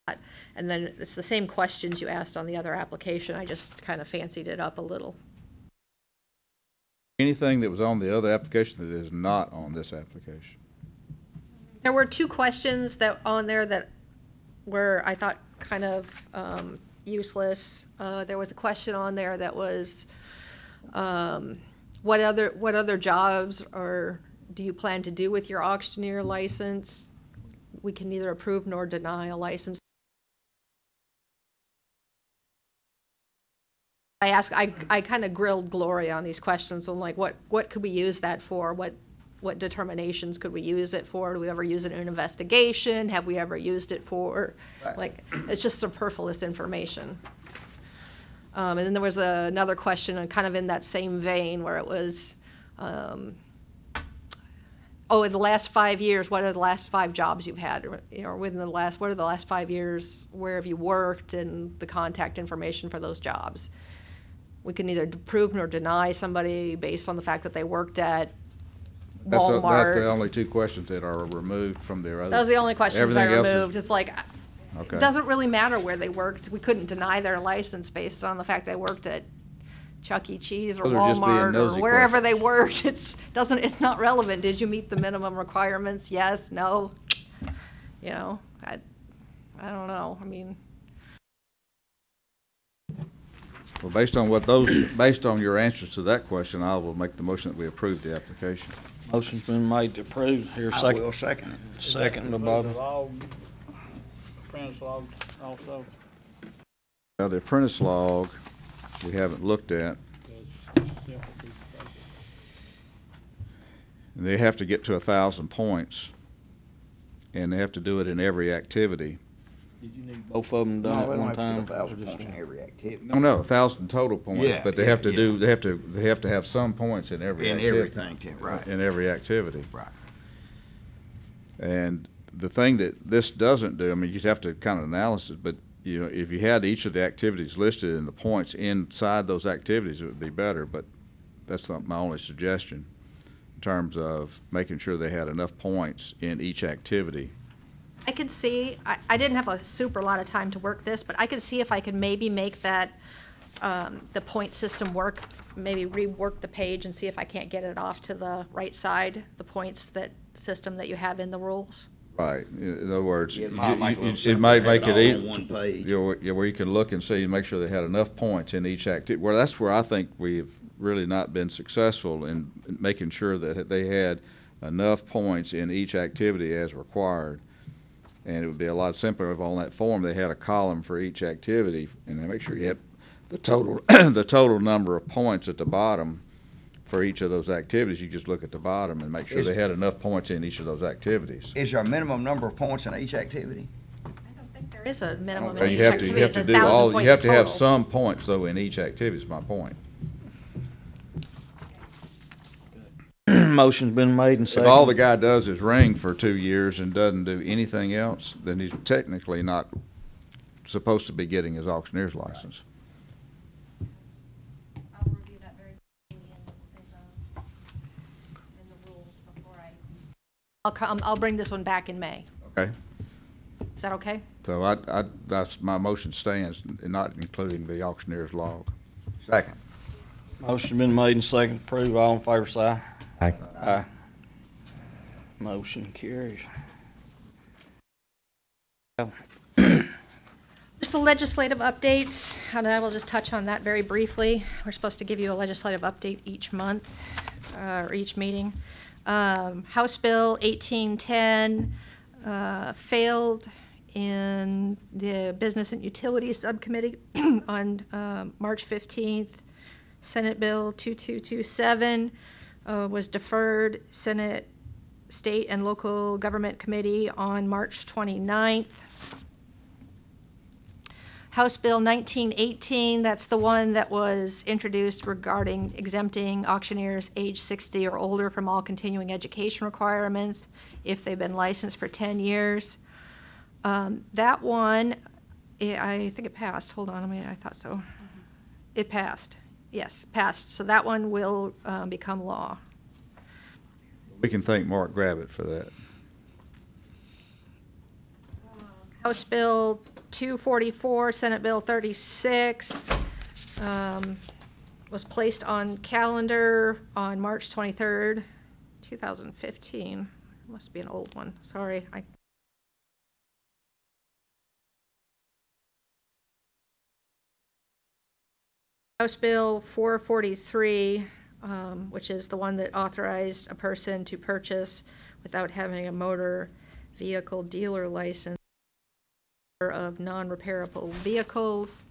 that. And then it's the same questions you asked on the other application. I just kind of fancied it up a little. Anything that was on the other application that is not on this application? There were 2 questions that on there that were, I thought, kind of useless. There was a question on there that was, what other jobs or do you plan to do with your auctioneer license? We can neither approve nor deny a license. I kind of grilled Gloria on these questions. I'm like, what could we use that for? what determinations could we use it for? Do we ever use it in an investigation? Have we ever used it for, like, it's just superfluous information. And then there was another question kind of in that same vein where it was, in the last 5 years, what are the last 5 jobs you've had? Or, what are the last 5 years, where have you worked, and the contact information for those jobs? We can neither prove nor deny somebody based on the fact that they worked at Walmart. That's the only 2 questions that are removed from their other. Those are the only questions I Everything else is- removed. It's like, Okay. it doesn't really matter where they worked. We couldn't deny their license based on the fact they worked at Chuck E. Cheese or Those are just being Walmart or nosy wherever questions. they worked. It's not relevant. Did you meet the minimum requirements? Yes, no. I don't know. I mean, Well, based on your answers to that question, I will make the motion that we approve the application. Motion's been made to approve. Here, I second. will second it. Second by Bob. Apprentice log also. Now, the apprentice log, we haven't looked at. And they have to get to 1,000 points, and they have to do it in every activity. Did you need both of them done No, at we don't one have to time? put 1,000 points in every activity. No, 1,000 total points, Yeah, but they yeah, have to yeah. do, they have to have some points in every In activity. everything, Tim, right. In every activity. Right. And the thing that this doesn't do, I mean, you'd have to kind of analyze it, but, if you had each of the activities listed and the points inside those activities, it would be better, but that's not my only suggestion in terms of making sure they had enough points in each activity. I could see, I didn't have a super lot of time to work this, but I could see if I could maybe make that, the point system work, maybe rework the page and see if I can't get it off to the right side, the points system that you have in the rules. Right, in other words, It might make it a little it simpler might to have make it it all on easy. one page. Where you can look and see, make sure they had enough points in each activity. Well, that's where I think we've really not been successful in making sure that they had enough points in each activity as required. And it would be a lot simpler if on that form they had a column for each activity, and they make sure you had the total, the total number of points at the bottom for each of those activities. You just look at the bottom and make sure they had enough points in each of those activities. Is there a minimum number of points in each activity? I don't think there is a minimum Okay, in You each have activity. to It says do 1,000 all, you points have to have total. some points though in each activity, is my point. Motion's been made and If seconded. all the guy does is ring for 2 years and doesn't do anything else, then he's technically not supposed to be getting his auctioneer's license. I'll review that very quickly in the rules before I'll bring this one back in May. Okay? Is that okay? So that's, my motion stands, not including the auctioneer's log. Second. Motion been made and seconded to approve. All in favor, say aye. Aye. Aye. Motion carries. Just the legislative updates, and I will just touch on that very briefly. We're supposed to give you a legislative update each month, or each meeting. House Bill 1810 failed in the Business and Utilities Subcommittee on March 15th. Senate Bill 2227 was deferred. Senate State and Local Government Committee on March 29th. House Bill 1918, that's the one that was introduced regarding exempting auctioneers age 60 or older from all continuing education requirements if they've been licensed for 10 years. That one, I think it passed. Hold on, I thought so. It passed. Yes, passed. So that one will become law. We can thank Mark Gravitt for that. House Bill 244, Senate Bill 36, was placed on calendar on March 23rd, 2015. Must be an old one, sorry. House Bill 443, which is the one that authorized a person to purchase without having a motor vehicle dealer license of non-repairable vehicles.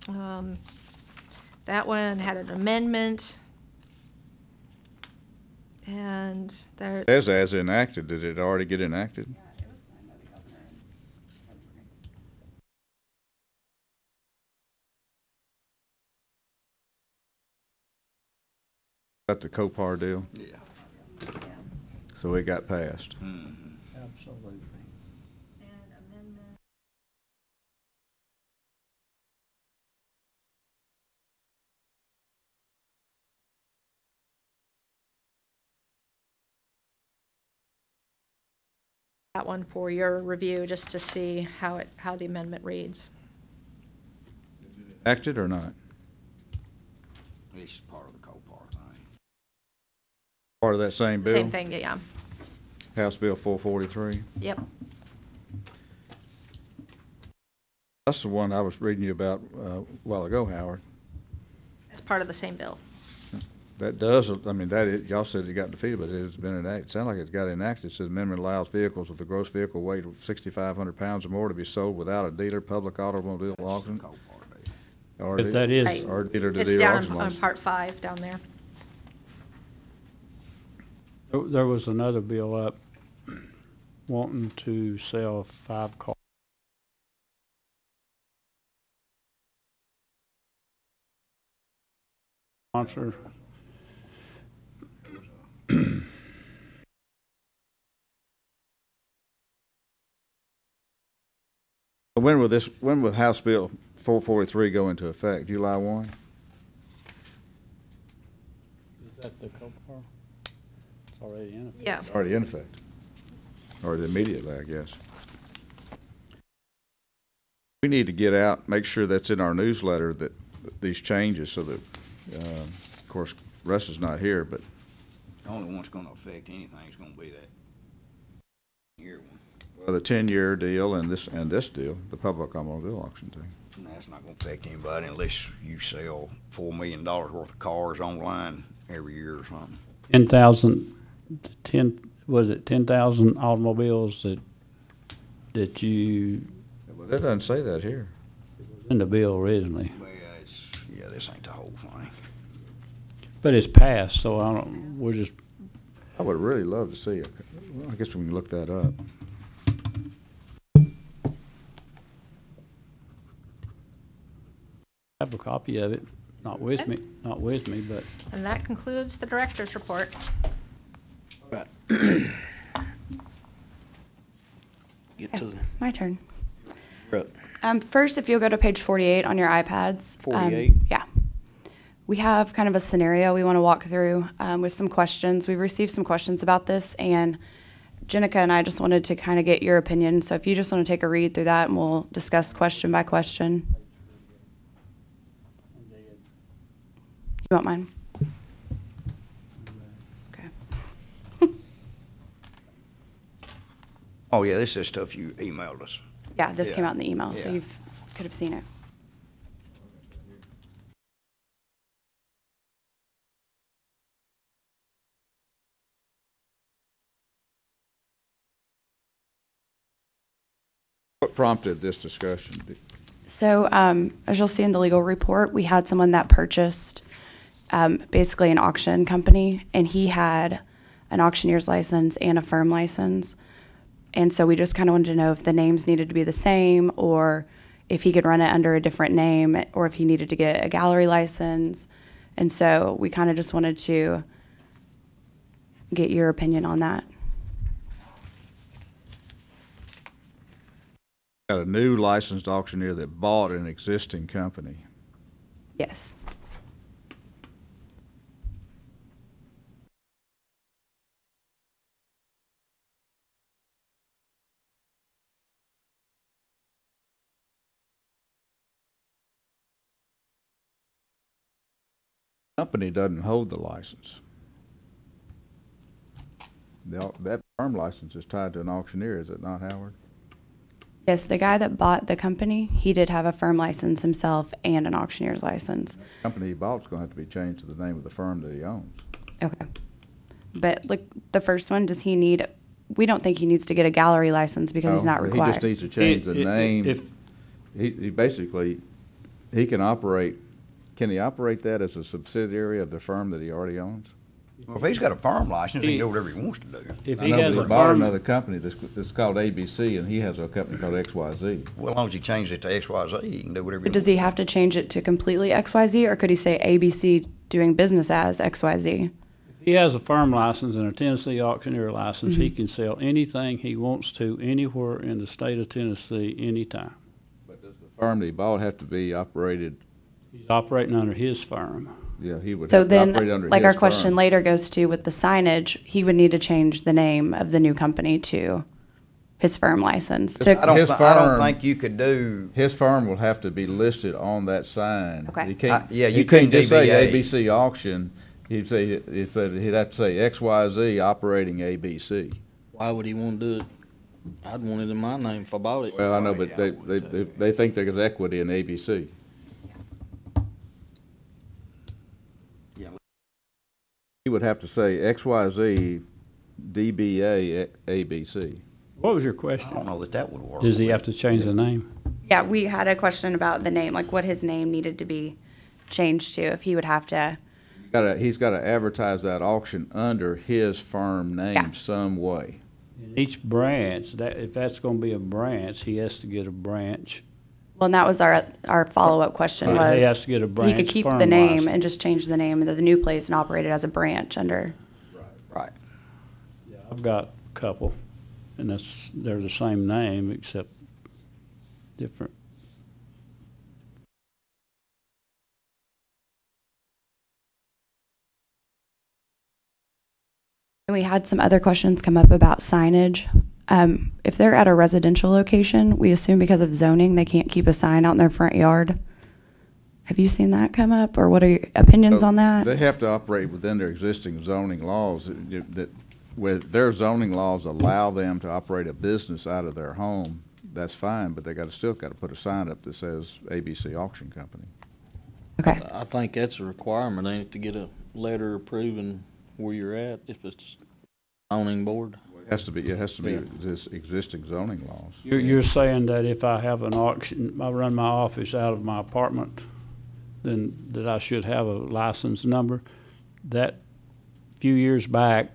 That one had an amendment. And there, As enacted, did it already get enacted? That's the Copar deal? Yeah. So it got passed. Absolutely. that one for your review, just to see how the amendment reads. Acted or not? It's part of the Copar thing. Part of that same bill? Same thing, yeah. House Bill 443? Yep. That's the one I was reading you about a while ago, Howard. It's part of the same bill. That does, I mean, y'all said it got defeated, but it's been enacted. It sounds like it's got enacted. It says amendment allows vehicles with a gross vehicle weight of 6,500 pounds or more to be sold without a dealer, public automobile auction. Or If that is- Right. Or dealer to It's dealer down auction on license. part 5 down there. There was another bill up wanting to sell 5 cars. Sponsor. When will House Bill 443 go into effect? July 1? Is that the Copar? It's already in it. Yeah. Already in effect. Or immediately, I guess. We need to get out, make sure that's in our newsletter, that these changes, so that, of course, Russ is not here, but The only one that's gonna affect anything is gonna be that year one. the 10-year deal and this deal, the public automobile auction thing. And that's not gonna affect anybody unless you sell $4 million worth of cars online every year or something. 10,000 automobiles that you, Well, it doesn't say that here. in the bill originally. Well, this ain't the whole thing. But it's passed, so we're just, I would really love to see it. Well, I guess we can look that up. have a copy of it, not with Okay. me, but And that concludes the director's report. Get to the, My turn. right. First, if you'll go to page 48 on your iPads. 48? Yeah. We have kind of a scenario we want to walk through with some questions. We've received some questions about this, and Jenica and I just wanted to kind of get your opinion. So if you just want to take a read through that, and we'll discuss question by question. You want mine? Okay. Oh, yeah, this is stuff you emailed us. Yeah, this came Yeah. out in the email, so Yeah. you could have seen it. What prompted this discussion? So, as you'll see in the legal report, we had someone that purchased basically an auction company, and he had an auctioneer's license and a firm license. And so we just kind of wanted to know if the names needed to be the same, or if he could run it under a different name, or if he needed to get a gallery license. And so we kind of just wanted to get your opinion on that. Got a new licensed auctioneer that bought an existing company. Yes. Company doesn't hold the license. That firm license is tied to an auctioneer, is it not, Howard? Yes, the guy that bought the company, he did have a firm license himself and an auctioneer's license. The company he bought is going to have to be changed to the name of the firm that he owns. Okay. But like the first one, does he need, we don't think he needs to get a gallery license because he's not No, required. He just needs to change the name. if He basically, he can operate, can he operate that as a subsidiary of the firm that he already owns? Well, if he's got a farm license, he can do whatever he wants to do. If I he know, has but a he bought firm, another company that's called ABC, and he has a company called XYZ. Well, as long as he changes it to XYZ, he can do whatever he But wants. does he have to change it to completely XYZ, or could he say ABC doing business as XYZ? he has a firm license and a Tennessee auctioneer license, Mm-hmm. he can sell anything he wants to anywhere in the state of Tennessee, anytime. But does the firm that he bought have to be operated? He's operating under his firm. Yeah, he would So have to then, operate under like his our question firm. later goes to with the signage, he would need to change the name of the new company to his firm license. I don't- I His don't firm- think you could do, His firm will have to be listed on that sign. Okay. You can't, yeah, you you can't can't just say DBA. ABC auction. He'd have to say XYZ operating ABC. Why would he want to do it? I'd want it in my name if I bought it. Well, I know, but they think there's equity in ABC. Yeah. He would have to say XYZ DBA ABC. What was your I question? don't know that would work. Does he have to change the name? Yeah, we had a question about the name, like what his name needed to be changed to, if he would have to. He's gotta advertise that auction under his firm name Yeah. some way. In each branch, if that's gonna be a branch, he has to get a branch. Well, and that was our follow-up question Right, he was. has to get a He branch could keep firm the name license. and just change the name of the new place and operate it as a branch under. Right. Yeah, I've got a couple, and they're the same name except different. And we had some other questions come up about signage. If they're at a residential location, we assume because of zoning, they can't keep a sign out in their front yard. Have you seen that come up, or what are your opinions on that? They have to operate within their existing zoning laws, that where their zoning laws allow them to operate a business out of their home, that's fine, but they still gotta put a sign up that says ABC Auction Company. Okay. I think that's a requirement, ain't it, to get a letter approving where you're at, if it's zoning board? It has to be Yeah. this existing zoning laws. You're saying that if I have an auction, I run my office out of my apartment, then that I should have a license number? That few years back,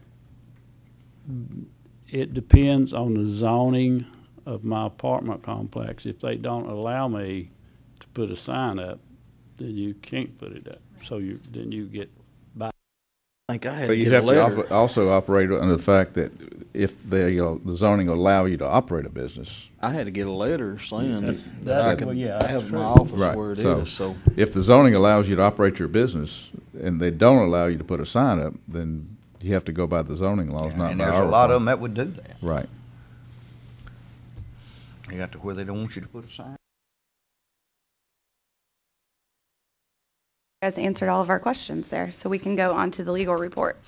it depends on the zoning of my apartment complex. If they don't allow me to put a sign up, then you can't put it up. So then you get I think I had But to you get a have letter. to also operate under the fact that if the zoning will allow you to operate a business. I had to get a letter saying That's- that I that's- could well, yeah, that's have my true. office Right, where it so- is, so. If the zoning allows you to operate your business and they don't allow you to put a sign up, then you have to go by the zoning laws, not And by there's our a lot of them requirement. that would do that. Right. They got to where they don't want you to put a sign. You guys answered all of our questions there, so we can go on to the legal report.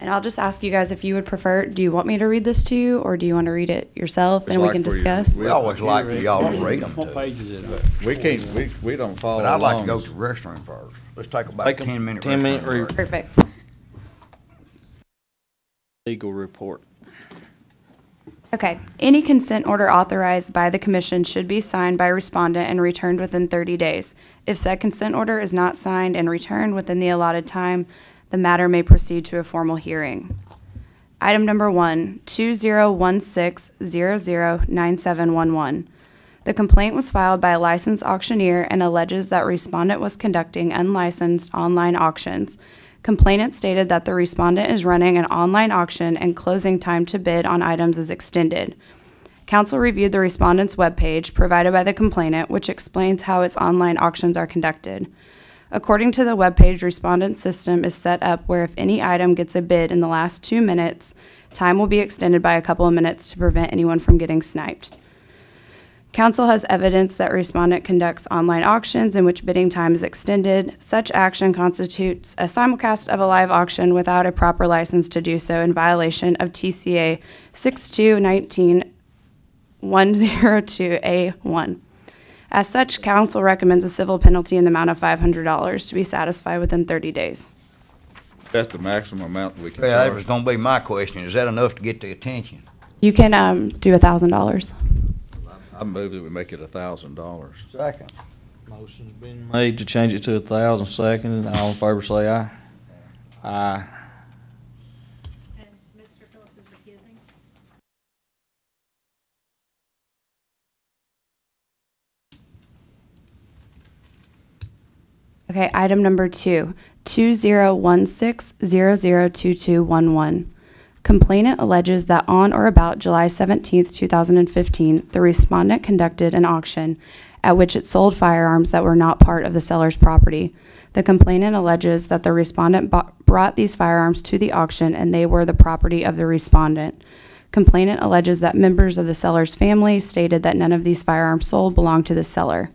And I'll just ask you guys if you would prefer, do you want me to read this to you, or do you want to read it yourself and we like can for you- discuss? We always like for y'all to read them what too. page is it? We can't, we don't follow But I'd like to along. go to the restroom first. Let's take about a Take a 10-minute 10-minute restroom break. Perfect. Legal report. Okay. Any consent order authorized by the commission should be signed by respondent and returned within 30 days. If said consent order is not signed and returned within the allotted time, the matter may proceed to a formal hearing. Item number 1, 2016009711. The complaint was filed by a licensed auctioneer and alleges that respondent was conducting unlicensed online auctions. Complainant stated that the respondent is running an online auction and closing time to bid on items is extended. Council reviewed the respondent's webpage provided by the complainant, which explains how its online auctions are conducted. According to the webpage, respondent's system is set up where if any item gets a bid in the last 2 minutes, time will be extended by a couple of minutes to prevent anyone from getting sniped. Council has evidence that respondent conducts online auctions in which bidding time is extended. Such action constitutes a simulcast of a live auction without a proper license to do so in violation of TCA 6219-102A1. As such, council recommends a civil penalty in the amount of $500 to be satisfied within 30 days. That's the maximum amount we can Yeah, that was charge. gonna be my question. Is that enough to get the attention? You can do $1,000. I move that we make it $1,000. Second. Motion's been made to change it to 1,000 second. All in favor say aye. Aye. And Mr. Phillips is recusing. Okay, item number 2, 2016002211. Complainant alleges that on or about July 17, 2015, the respondent conducted an auction at which it sold firearms that were not part of the seller's property. The complainant alleges that the respondent brought these firearms to the auction and they were the property of the respondent. Complainant alleges that members of the seller's family stated that none of these firearms sold belonged to the seller.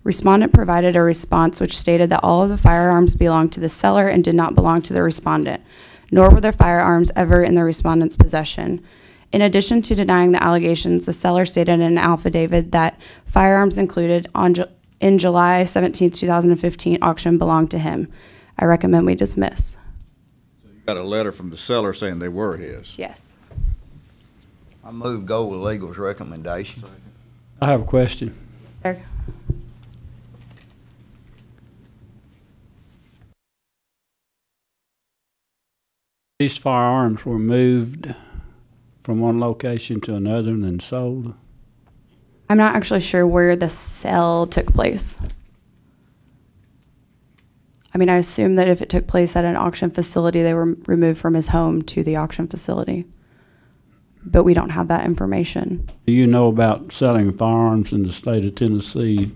Respondent provided a response which stated that all of the firearms belonged to the seller and did not belong to the respondent, nor were the firearms ever in the respondent's possession. In addition to denying the allegations, the seller stated in an affidavit that firearms included in July 17, 2015 auction belonged to him. I recommend we dismiss. You got a letter from the seller saying they were his. Yes. I move go with legal's recommendation. I have a question. Sir. These firearms were moved from one location to another and then sold. I'm not actually sure where the sale took place. I mean, I assume that if it took place at an auction facility, they were removed from his home to the auction facility. But we don't have that information. Do you know about selling firearms in the state of Tennessee,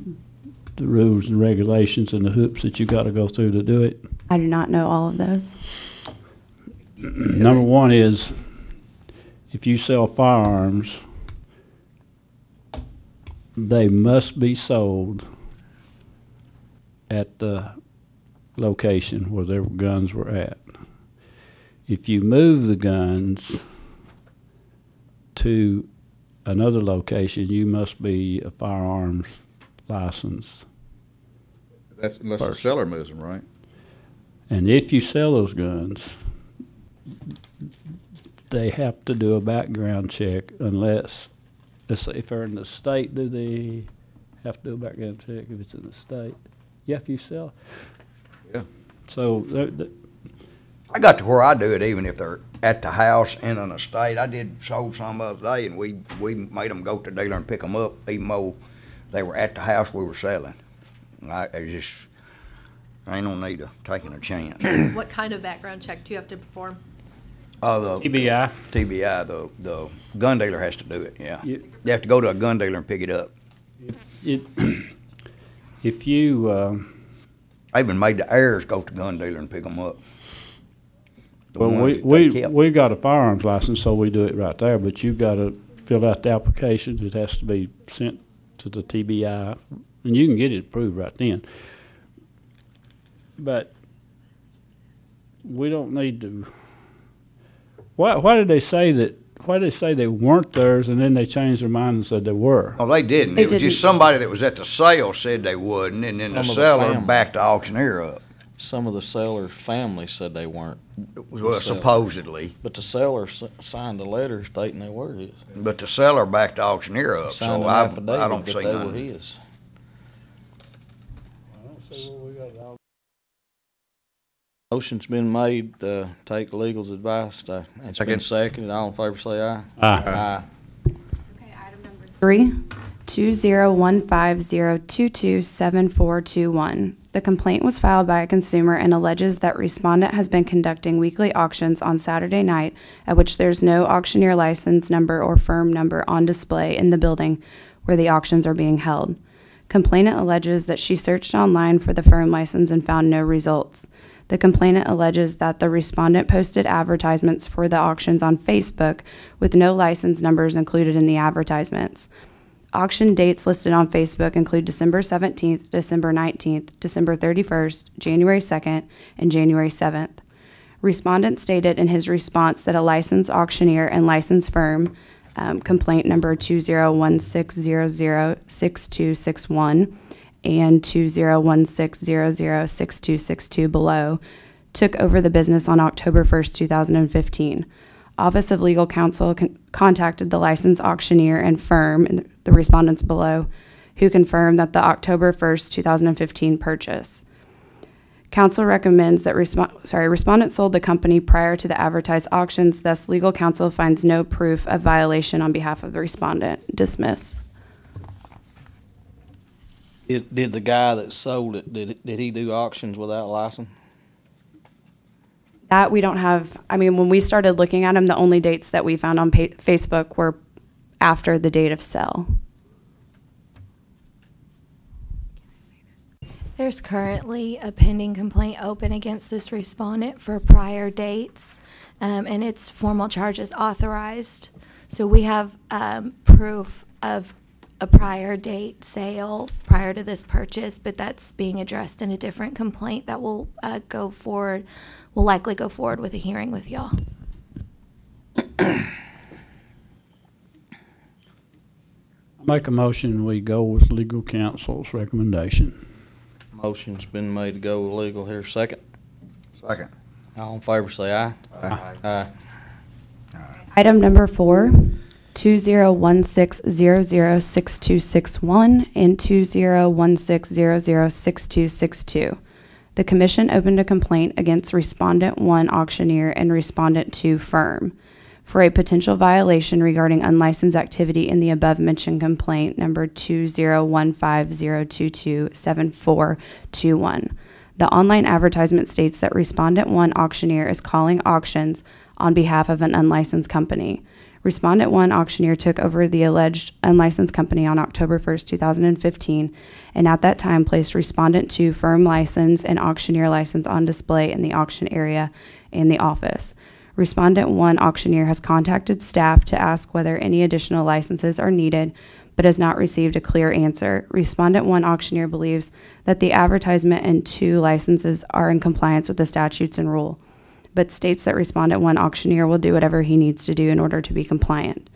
the rules and regulations and the hoops that you got to go through to do it? I do not know all of those. Number one is, if you sell firearms, they must be sold at the location where their guns were at. If you move the guns to another location, you must be a firearms license. That's unless the seller moves them, right? And if you sell those guns, they have to do a background check unless, let's say if they're in the state, do they have to do a background check if it's in the state? Yeah, if you sell. Yeah. So I got to where I do it even if they're at the house in an estate. I did sold some the other day, and we made them go to the dealer and pick them up, even though they were at the house we were selling. I ain't no need of taking a chance. What kind of background check do you have to perform? The TBI. TBI, the gun dealer has to do it, yeah. You have to go to a gun dealer and pick it up. If you I even made the heirs go to the gun dealer and pick them up. well, we got a firearms license, so we do it right there. But you've got to fill out the application. It has to be sent to the TBI, and you can get it approved right then. But we don't need to. Why did they say that? Why did they say they weren't theirs, and then they changed their mind and said they were? Oh, they didn't. They It was just didn't. somebody that was at the sale said they wouldn't, and then Some the of the seller family. backed the auctioneer up. Some of the seller's family said they weren't. Well, supposedly. But the seller signed a letter stating they were his. But the seller backed the auctioneer up, Signed so an I affidavit don't that see they were nothing. his. Motion's been made to take legal's advice. It's been seconded. All in favor say aye. Aye. Aye. 3, 201502274421. The complaint was filed by a consumer and alleges that respondent has been conducting weekly auctions on Saturday night at which there's no auctioneer license number or firm number on display in the building where the auctions are being held. Complainant alleges that she searched online for the firm license and found no results. The complainant alleges that the respondent posted advertisements for the auctions on Facebook with no license numbers included in the advertisements. Auction dates listed on Facebook include December 17th, December 19th, December 31st, January 2nd, and January 7th. Respondent stated in his response that a licensed auctioneer and licensed firm, complaint number 2016006261, and 2016006262 below, took over the business on October 1st, 2015. Office of Legal Counsel contacted the licensed auctioneer and firm, and the respondents below, who confirmed that the October 1st, 2015 purchase. Council recommends that respondent sold the company prior to the advertised auctions, thus legal counsel finds no proof of violation on behalf of the respondent. Dismiss. Did the guy that sold it, did he do auctions without a license? That we don't have, I mean, when we started looking at them, the only dates that we found on Facebook were after the date of sale. There's currently a pending complaint open against this respondent for prior dates, and its formal charges authorized. So we have proof of a prior date sale prior to this purchase, but that's being addressed in a different complaint that will go forward, will likely go forward with a hearing with y'all. I make a motion, we go with legal counsel's recommendation. Motion's been made to go with legal here. Second. Second. All in favor say aye. Aye. Aye. Item number 4, 2016006261 and 2016006262. The Commission opened a complaint against Respondent 1 Auctioneer and Respondent 2 Firm for a potential violation regarding unlicensed activity in the above-mentioned complaint number 201502227421. The online advertisement states that Respondent 1 Auctioneer is calling auctions on behalf of an unlicensed company. Respondent 1 Auctioneer took over the alleged unlicensed company on October 1st, 2015, and at that time placed Respondent 2 Firm license and Auctioneer license on display in the auction area and the office. Respondent 1 Auctioneer has contacted staff to ask whether any additional licenses are needed, but has not received a clear answer. Respondent 1 Auctioneer believes that the advertisement and 2 licenses are in compliance with the statutes and rule, but states that Respondent 1 Auctioneer will do whatever he needs to do in order to be compliant.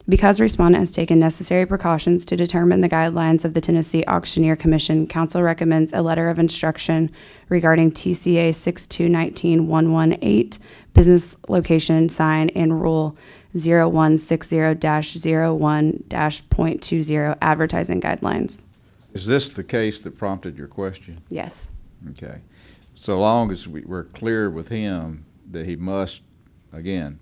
Because Respondent has taken necessary precautions to determine the guidelines of the Tennessee Auctioneer Commission, Council recommends a letter of instruction regarding TCA 6219118, business location sign, and Rule 0160-01-.20 advertising guidelines. Is this the case that prompted your question? Yes. Okay. So long as we're clear with him that he must, again,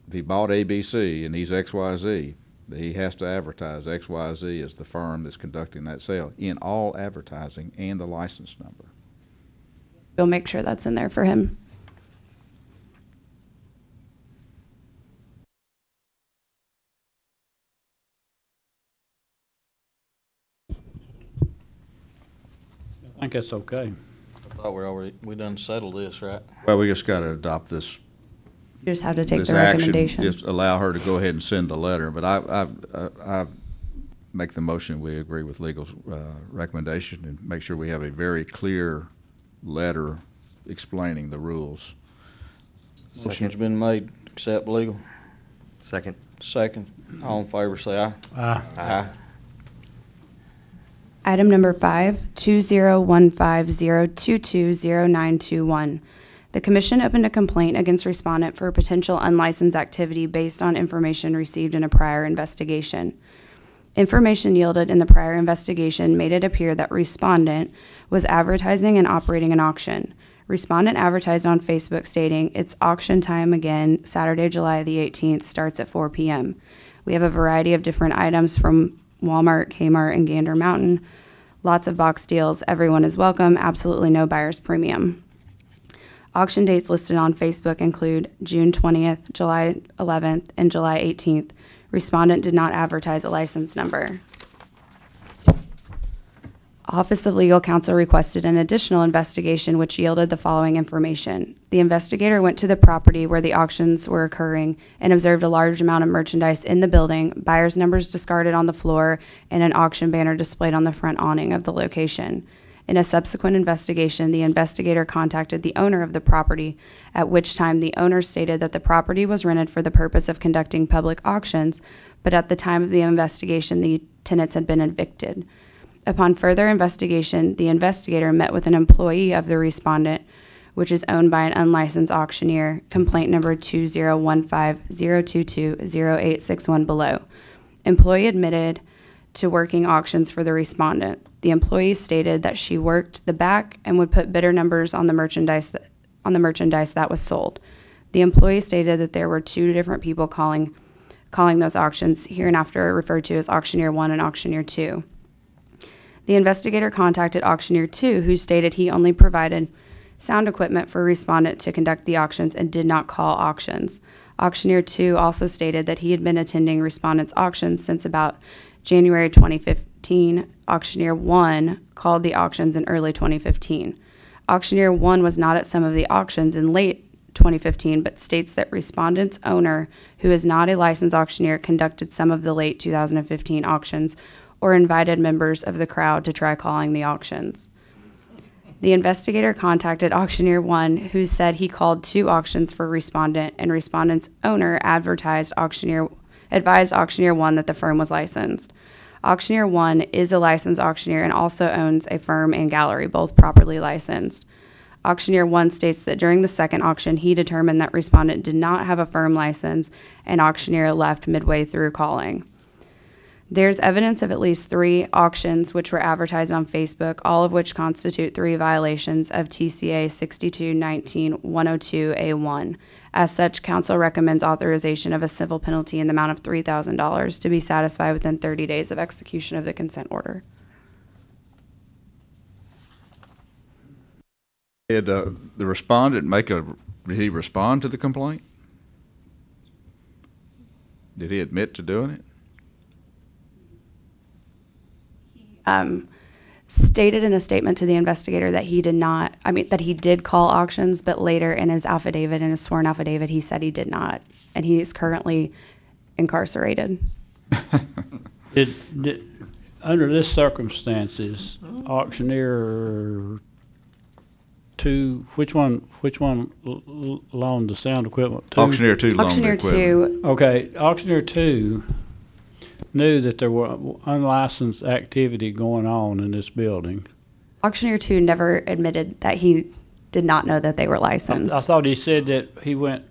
if he bought ABC and he's XYZ, that he has to advertise XYZ as the firm that's conducting that sale in all advertising and the license number. We'll make sure that's in there for him. I think that's okay. I thought we done settled this, right? Well, we just got to adopt this. You just have to take this the action, recommendation. just allow her to go ahead and send the letter. But I make the motion we agree with legal's recommendation and make sure we have a very clear letter explaining the rules. Motion's been made, accept legal. Second. Second. All in favor say aye. Aye. Aye. Item number 5, 201502200921. The Commission opened a complaint against Respondent for potential unlicensed activity based on information received in a prior investigation. Information yielded in the prior investigation made it appear that Respondent was advertising and operating an auction. Respondent advertised on Facebook stating, "It's auction time again, Saturday, July the 18th, starts at 4 p.m. We have a variety of different items from Walmart, Kmart, and Gander Mountain. Lots of box deals. Everyone is welcome. Absolutely no buyer's premium." Auction dates listed on Facebook include June 20th, July 11th, and July 18th. Respondent did not advertise a license number. Office of Legal Counsel requested an additional investigation which yielded the following information. The investigator went to the property where the auctions were occurring and observed a large amount of merchandise in the building, buyer's numbers discarded on the floor, and an auction banner displayed on the front awning of the location. In a subsequent investigation, the investigator contacted the owner of the property, at which time the owner stated that the property was rented for the purpose of conducting public auctions, but at the time of the investigation, the tenants had been evicted. Upon further investigation, the investigator met with an employee of the respondent, which is owned by an unlicensed auctioneer, complaint number 2015-022-0861 below. Employee admitted to working auctions for the respondent. The employee stated that she worked the back and would put bidder numbers on the merchandise that was sold. The employee stated that there were two different people calling those auctions, hereinafter referred to as Auctioneer 1 and Auctioneer 2. The investigator contacted Auctioneer 2, who stated he only provided sound equipment for a respondent to conduct the auctions and did not call auctions. Auctioneer 2 also stated that he had been attending respondents' auctions since about January 2015. Auctioneer 1 called the auctions in early 2015. Auctioneer 1 was not at some of the auctions in late 2015, but states that respondent's owner, who is not a licensed auctioneer, conducted some of the late 2015 auctions or invited members of the crowd to try calling the auctions. The investigator contacted Auctioneer 1, who said he called 2 auctions for respondent, and respondent's owner advised Auctioneer 1 that the firm was licensed. Auctioneer 1 is a licensed auctioneer and also owns a firm and gallery, both properly licensed. Auctioneer 1 states that during the second auction, he determined that respondent did not have a firm license, and auctioneer left midway through calling. There's evidence of at least 3 auctions which were advertised on Facebook, all of which constitute 3 violations of TCA 6219-102A1. As such, counsel recommends authorization of a civil penalty in the amount of $3,000 to be satisfied within 30 days of execution of the consent order. Did the respondent did he respond to the complaint? Did he admit to doing it? Stated in a statement to the investigator that he did call auctions, but later in his affidavit, in his sworn affidavit, he said he did not, and he is currently incarcerated. Under this circumstances, Auctioneer 2, which one loaned the sound equipment to? Auctioneer 2 loaned the Auctioneer equipment. 2. Okay, Auctioneer 2 knew that there were unlicensed activity going on in this building. Auctioneer 2 never admitted that he did not know that they were licensed. I thought he said that he left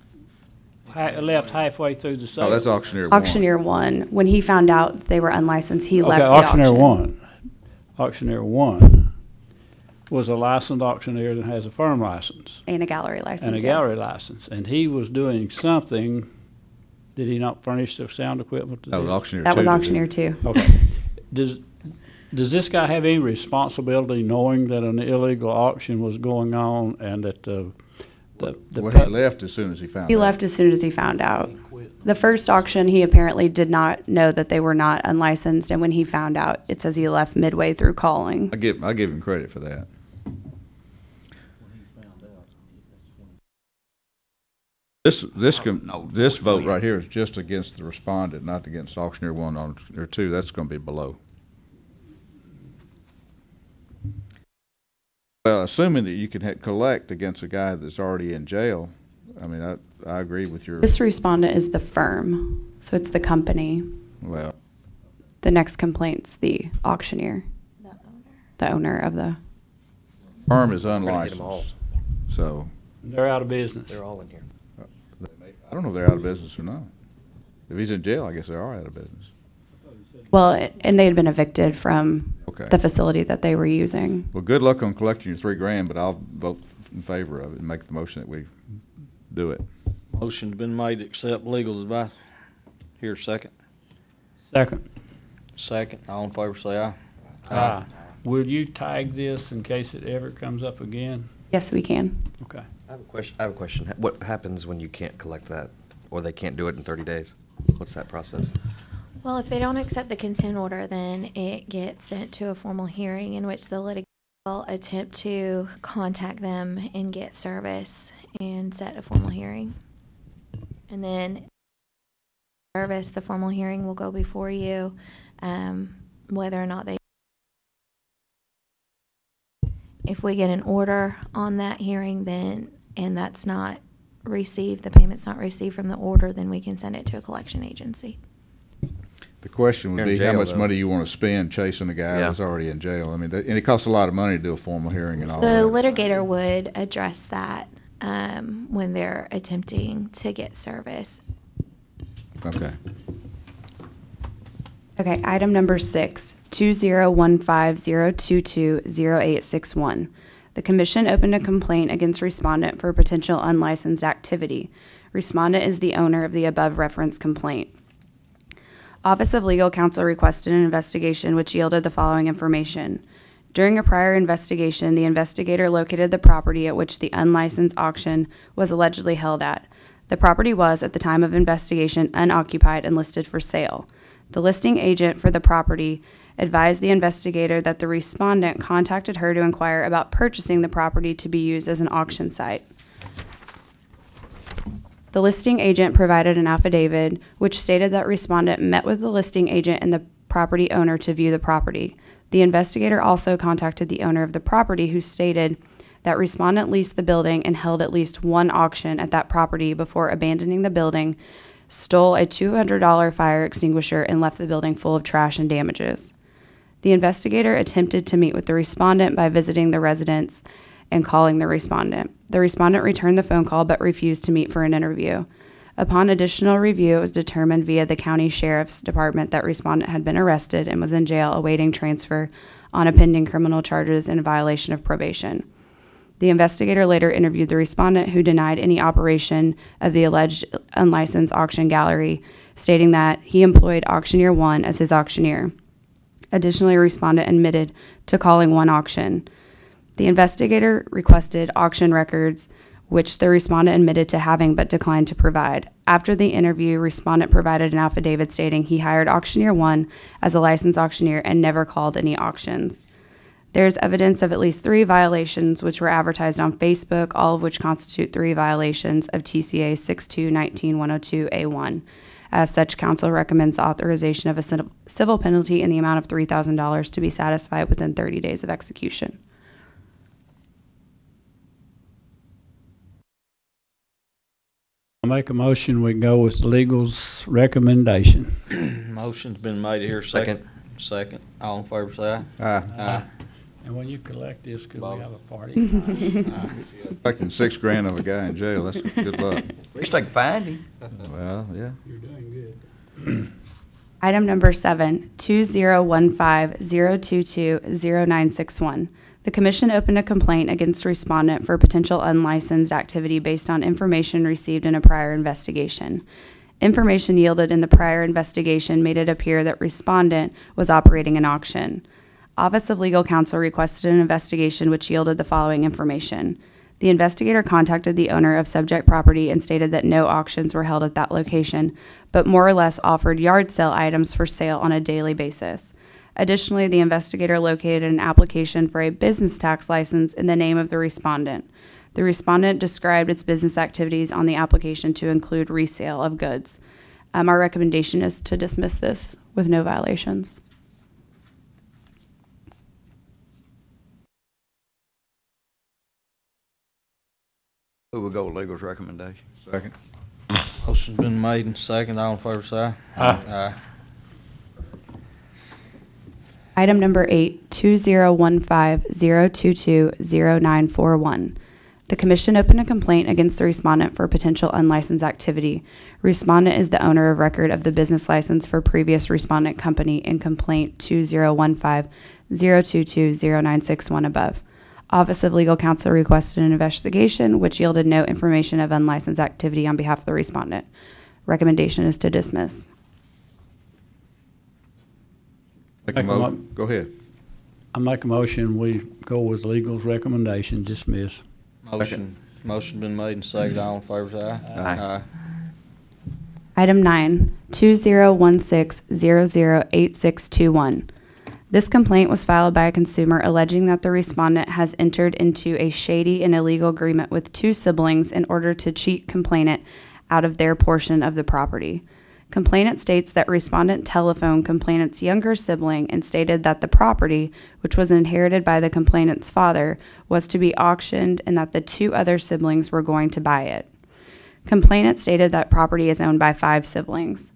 halfway through the sale. Oh, that's Auctioneer 1. Auctioneer 1, when he found out they were unlicensed, he left the Auctioneer auction. 1. Auctioneer 1 was a licensed auctioneer that has a firm license. And a gallery license. And a yes. gallery license. And he was doing something. Did he not furnish the sound equipment? That was Auctioneer 2. That was Auctioneer 2. Okay. Does this guy have any responsibility knowing that an illegal auction was going on and that Well, he left as soon as he found out. He left as soon as he found out. The first auction, he apparently did not know that they were not unlicensed, and when he found out, it says he left midway through calling. I give him credit for that. This vote right here is just against the respondent, not against Auctioneer 1 or 2. That's going to be below. Well, assuming that you can collect against a guy that's already in jail, I mean, I agree with your. This respondent is the firm, so it's the company. Well, the next complaint's the auctioneer, the owner of the. Firm is unlicensed, so. They're out of business. They're all in here. I don't know if they're out of business or not. If he's in jail, I guess they are out of business. Well, and they had been evicted from Okay. the facility that they were using. Well, good luck on collecting your $3,000, but I'll vote in favor of it and make the motion that we do it. Motion's been made to accept legal advice. Here, second. Second. Second. All in favor, say aye. Aye. Will you tag this in case it ever comes up again? Yes, we can. Okay. I have a question. What happens when you can't collect that, or they can't do it in 30 days? What's that process? Well, if they don't accept the consent order, then it gets sent to a formal hearing in which the litigant will attempt to contact them and get service and set a formal hearing. And then the formal hearing will go before you, whether or not they. If we get an order on that hearing, then, and that's not received, the payment's not received from the order, then we can send it to a collection agency. The question would You're in be how jail, much though. money you want to spend chasing a guy Yeah. that's already in jail. I mean, and it costs a lot of money to do a formal hearing and all The that. litigator would address that when they're attempting to get service. Okay. Okay, item number 6, 2015-022-0861. The commission opened a complaint against respondent for potential unlicensed activity. Respondent is the owner of the above referenced complaint. Office of Legal Counsel requested an investigation which yielded the following information. During a prior investigation, the investigator located the property at which the unlicensed auction was allegedly held at. The property was, at the time of investigation, unoccupied and listed for sale. The listing agent for the property advised the investigator that the respondent contacted her to inquire about purchasing the property to be used as an auction site. The listing agent provided an affidavit which stated that respondent met with the listing agent and the property owner to view the property. The investigator also contacted the owner of the property, who stated that respondent leased the building and held at least one auction at that property before abandoning the building, stole a $200 fire extinguisher, and left the building full of trash and damages. The investigator attempted to meet with the respondent by visiting the residence and calling the respondent. The respondent returned the phone call but refused to meet for an interview. Upon additional review, it was determined via the county sheriff's department that respondent had been arrested and was in jail awaiting transfer on a pending criminal charges in violation of probation. The investigator later interviewed the respondent, who denied any operation of the alleged unlicensed auction gallery, stating that he employed Auctioneer 1 as his auctioneer. Additionally, respondent admitted to calling one auction. The investigator requested auction records, which the respondent admitted to having but declined to provide. After the interview, respondent provided an affidavit stating he hired Auctioneer 1 as a licensed auctioneer and never called any auctions. There is evidence of at least 3 violations which were advertised on Facebook, all of which constitute 3 violations of TCA 62-19-102A1. As such, counsel recommends authorization of a civil penalty in the amount of $3,000 to be satisfied within 30 days of execution. I make a motion, we go with legal's recommendation. Motion's been made here, second. Second. All in favor, say aye. Aye. And when you collect this, could we have a party? Expecting $6,000 of a guy in jail, that's good luck. At least they can find him. Well, yeah. You're doing good. Item number 7, 2015-022-0961. The commission opened a complaint against respondent for potential unlicensed activity based on information received in a prior investigation. Information yielded in the prior investigation made it appear that respondent was operating an auction. Office of Legal Counsel requested an investigation which yielded the following information. The investigator contacted the owner of subject property and stated that no auctions were held at that location, but more or less offered yard sale items for sale on a daily basis. Additionally, the investigator located an application for a business tax license in the name of the respondent. The respondent described its business activities on the application to include resale of goods. Our recommendation is to dismiss this with no violations. Who would go with legal's recommendation? Second. Motion's been made and second. All in favor, say aye. Aye. Item number 8, 2015-022-0941. The commission opened a complaint against the respondent for potential unlicensed activity. Respondent is the owner of record of the business license for previous respondent company in complaint 2015-022-0961 above. Office of Legal Counsel requested an investigation which yielded no information of unlicensed activity on behalf of the respondent. Recommendation is to dismiss. Go ahead. I make a motion, we go with legal's recommendation, dismiss. Motion's been made and second. All in favor, say aye. Aye. Item 9, 2016-008621. This complaint was filed by a consumer alleging that the respondent has entered into a shady and illegal agreement with 2 siblings in order to cheat complainant out of their portion of the property. Complainant states that respondent telephoned complainant's younger sibling and stated that the property, which was inherited by the complainant's father, was to be auctioned and that the 2 other siblings were going to buy it. Complainant stated that property is owned by 5 siblings.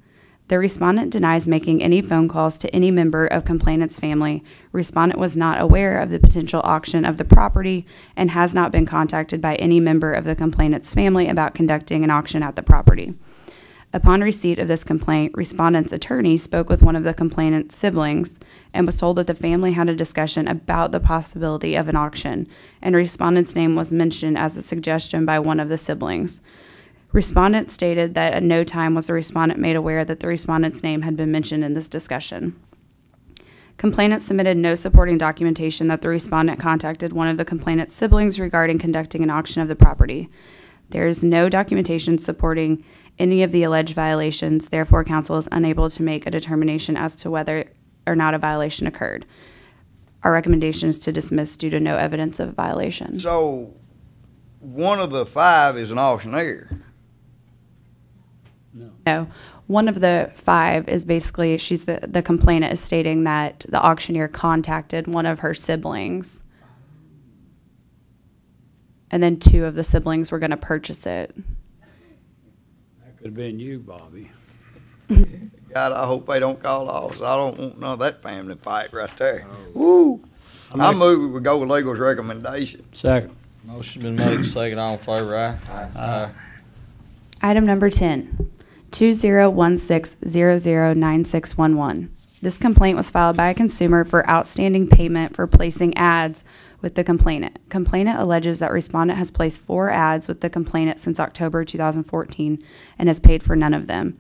The respondent denies making any phone calls to any member of complainant's family. Respondent was not aware of the potential auction of the property and has not been contacted by any member of the complainant's family about conducting an auction at the property. Upon receipt of this complaint, respondent's attorney spoke with one of the complainant's siblings and was told that the family had a discussion about the possibility of an auction, and respondent's name was mentioned as a suggestion by one of the siblings. Respondent stated that at no time was the respondent made aware that the respondent's name had been mentioned in this discussion. Complainant submitted no supporting documentation that the respondent contacted one of the complainant's siblings regarding conducting an auction of the property. There is no documentation supporting any of the alleged violations, therefore counsel is unable to make a determination as to whether or not a violation occurred. Our recommendation is to dismiss due to no evidence of violation. So, one of the 5 is an auctioneer. No. One of the 5 is basically, the complainant is stating that the auctioneer contacted one of her siblings. And then 2 of the siblings were going to purchase it. That could have been you, Bobby. God, I hope they don't call off. I don't want none of that family fight right there. Woo! I move we go with legal's recommendation. Second. Motion's been made, second, all in favor, aye? Aye. Item number 10, 2016009611. This complaint was filed by a consumer for outstanding payment for placing ads with the complainant. Complainant alleges that respondent has placed 4 ads with the complainant since October 2014 and has paid for none of them.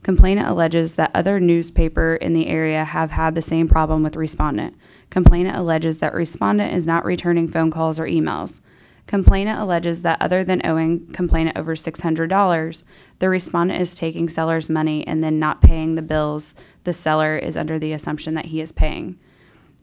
Complainant alleges that other newspaper in the area have had the same problem with respondent. Complainant alleges that respondent is not returning phone calls or emails. Complainant alleges that other than owing complainant over $600, the respondent is taking seller's money and then not paying the bills the seller is under the assumption that he is paying.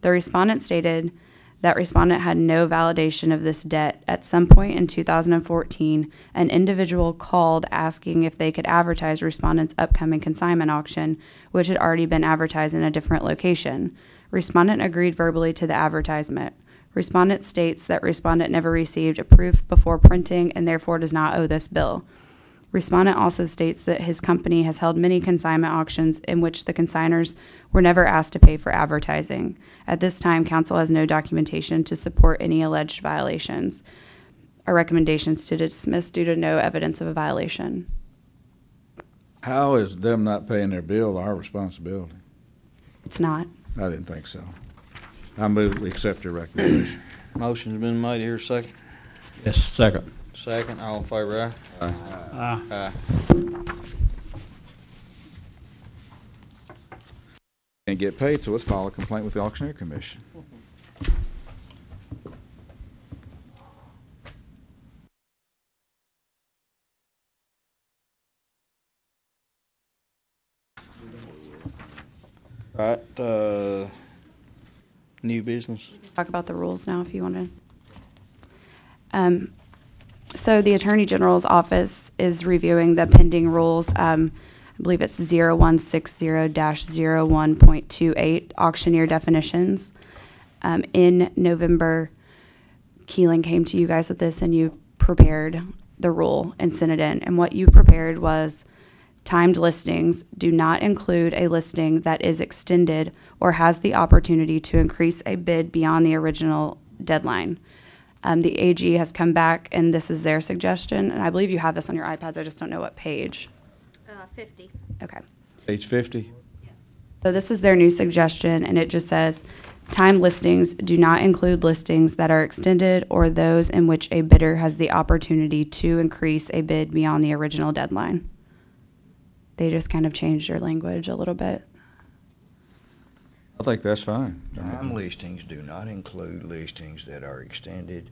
The respondent stated that respondent had no validation of this debt. At some point in 2014, an individual called asking if they could advertise respondent's upcoming consignment auction, which had already been advertised in a different location. Respondent agreed verbally to the advertisement. Respondent states that respondent never received a proof before printing and therefore does not owe this bill. Respondent also states that his company has held many consignment auctions in which the consignors were never asked to pay for advertising. At this time, counsel has no documentation to support any alleged violations. Our recommendation is to dismiss due to no evidence of a violation. How is them not paying their bill our responsibility? It's not. I didn't think so. I move we accept your recommendation. Motion's been made, here second. Yes, second. Second, all in favor, aye? Aye. Aye. And get paid, so let's file a complaint with the Auctioneer Commission. All right, new business. Talk about the rules now if you want to. So the Attorney General's office is reviewing the pending rules. I believe it's 0160-01.28 auctioneer definitions. In November, Keelan came to you guys with this and you prepared the rule and sent it in. And what you prepared was timed listings do not include a listing that is extended or has the opportunity to increase a bid beyond the original deadline. The AG has come back, and this is their suggestion, and I believe you have this on your iPads. I just don't know what page. 50. Okay. Page 50? So this is their new suggestion, and it just says, time listings do not include listings that are extended or those in which a bidder has the opportunity to increase a bid beyond the original deadline. They just kind of changed their language a little bit. I think that's fine. Time listings do not include listings that are extended.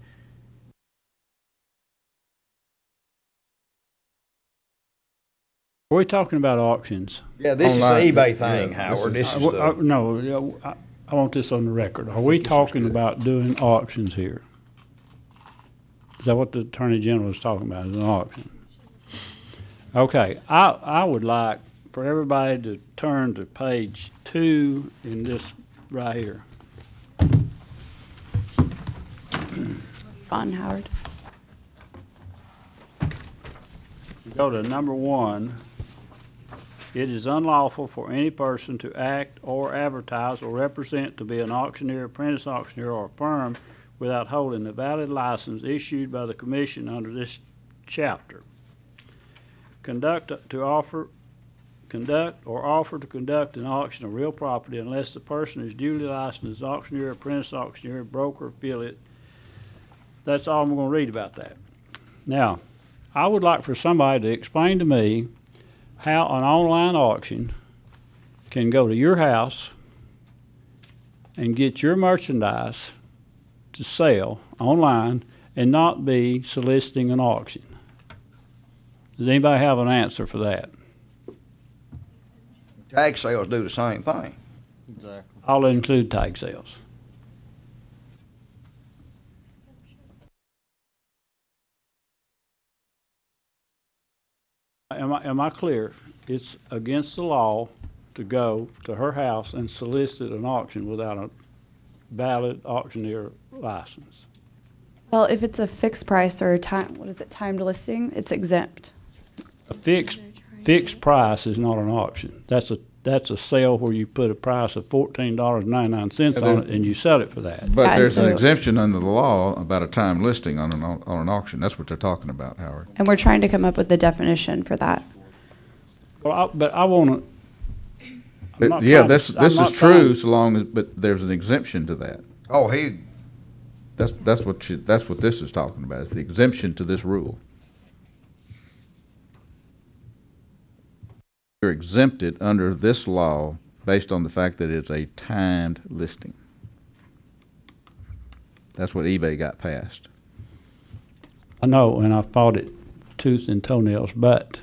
Are we talking about auctions? Yeah, this Online. is an eBay thing, Yeah, Howard. This is No, I want this on the record. Are we talking about doing auctions here? Is that what the Attorney General is talking about, is an auction? Okay, I would like for everybody to turn to page 2 in this right here. On Howard. Go to number 1. It is unlawful for any person to act or advertise or represent to be an auctioneer, apprentice auctioneer, or firm without holding a valid license issued by the Commission under this chapter. To offer conduct or offer to conduct an auction of real property unless the person is duly licensed as auctioneer, apprentice auctioneer, broker, affiliate. That's all I'm going to read about that. Now, I would like for somebody to explain to me how an online auction can go to your house and get your merchandise to sell online and not be soliciting an auction. Does anybody have an answer for that? Tag sales do the same thing. Exactly. I'll include tag sales. Am I clear? It's against the law to go to her house and solicit an auction without a valid auctioneer license. Well, if it's a fixed price or timed listing, it's exempt. A fixed price is not an auction. That's a sale where you put a price of $14.99 on it and you sell it for that. But Yeah, there's an so- exemption under the law about a time listing on an auction. That's what they're talking about, Howard. And we're trying to come up with the definition for that. Well, but I want to. Yeah, this is true so long as, but there's an exemption to that. Oh, That's what this is talking about, is the exemption to this rule. You're exempted under this law based on the fact that it's a timed listing. That's what eBay got passed. I know, and I fought it tooth and toenails, but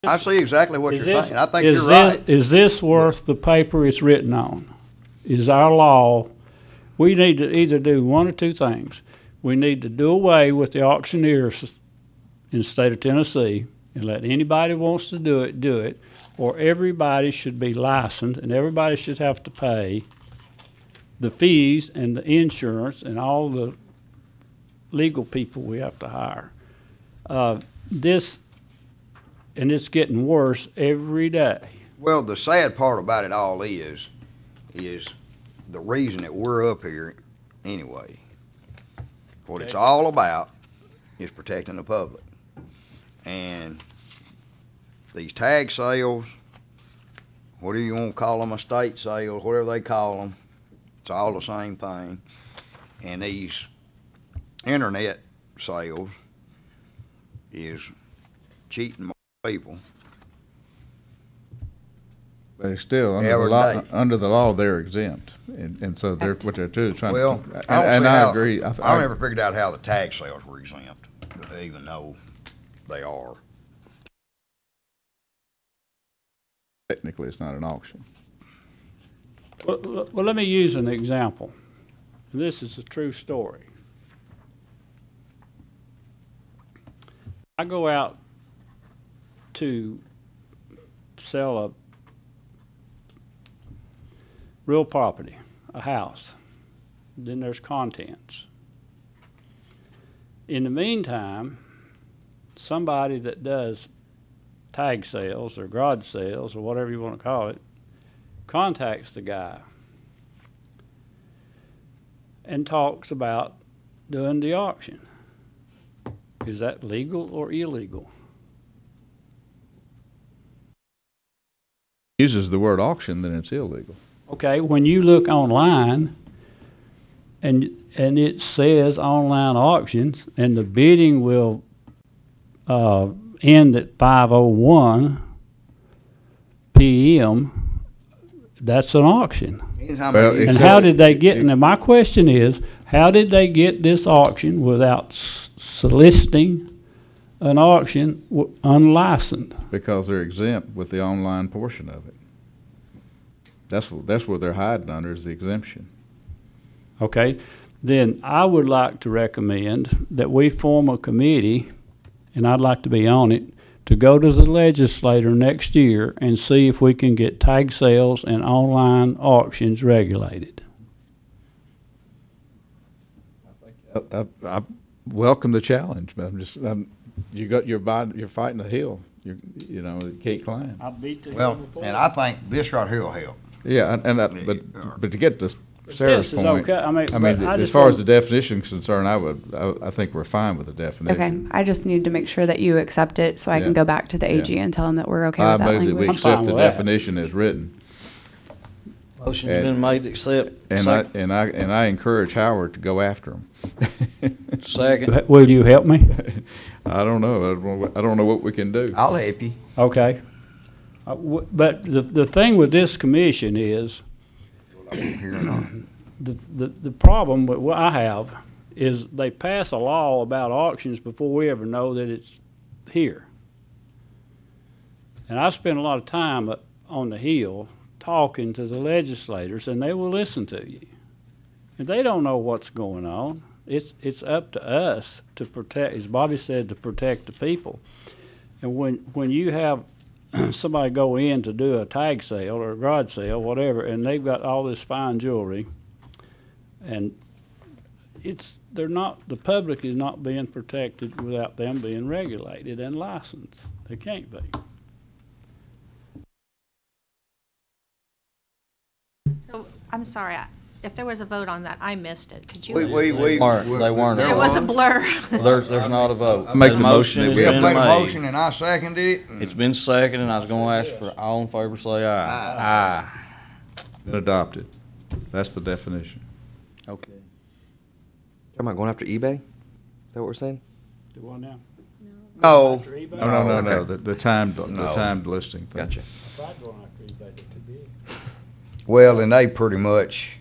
I see exactly what is you're this- saying. I think is you're thi- right. Is this worth the paper it's written on? Is our law, we need to either do one or two things. We need to do away with the auctioneers in the state of Tennessee and let anybody who wants to do it, or everybody should be licensed and everybody should have to pay the fees and the insurance and all the legal people we have to hire. And it's getting worse every day. Well, the sad part about it all is the reason that we're up here anyway. What it's all about is protecting the public. And these tag sales, whatever you want to call them, estate sales, whatever they call them, it's all the same thing. And these internet sales is cheating more people. They still, Every day. under the law, they're exempt. And so what they're doing is trying to. Well, And I agree. I never figured out how the tag sales were exempt, even though they are. Technically, it's not an auction. Well, let me use an example. This is a true story. I go out to sell a real property, a house. Then there's contents. In the meantime, somebody that does tag sales or garage sales or whatever you want to call it contacts the guy and talks about doing the auction. Is that legal or illegal? Uses the word auction, then it's illegal. Okay, when you look online and it says online auctions and the bidding will end at 5:01 p.m., that's an auction. Anytime you And how did they get, and my question is, how did they get this auction without soliciting an auction unlicensed? Because they're exempt with the online portion of it. That's what they're hiding under, is the exemption. Okay, then I would like to recommend that we form a committee, and I'd like to be on it, to go to the legislature next year and see if we can get tag sales and online auctions regulated. I welcome the challenge, but you're fighting a hill. You can't climb. I beat the Well, and I think this right here will help. Yeah, but to get this, Sarah's This is point. okay. I mean, but I as just far want- as the definition is concerned, I think we're fine with the Okay, definition. I just need to make sure that you accept it so I Yeah. can go back to the AG Yeah. and tell him that we're okay I with that move that we language. I'm accept fine the with that. definition as written. Motion's And- been made to accept. And I encourage Howard to go after him. Second. Will you help me? I don't know. I don't know what we can do. I'll help you. Okay. But the thing with this commission is, the problem with what I have is they pass a law about auctions before we ever know that it's here. And I spend a lot of time on the Hill talking to the legislators, and they will listen to you. And they don't know what's going on. It's up to us to protect, as Bobby said, to protect the people. And when you have somebody go in to do a tag sale or a garage sale, whatever, and they've got all this fine jewelry, and the public is not being protected without them being regulated and licensed. They can't be. So, I'm sorry, if there was a vote on that, I missed it. Could you? We They weren't. It was a blur. Well, there's not a vote. I make the motion that has We have been made a made. motion and I seconded it. and- It's been seconded, and I was gonna ask for all in favor, say aye. Aye. Been adopted. That's the definition. Okay. Am I going after eBay? Is that what we're saying? Do one now. No, After eBay? No. okay. The timed No. listing thing. Gotcha. If I'd gone after eBay, it could be. Well, and they pretty much,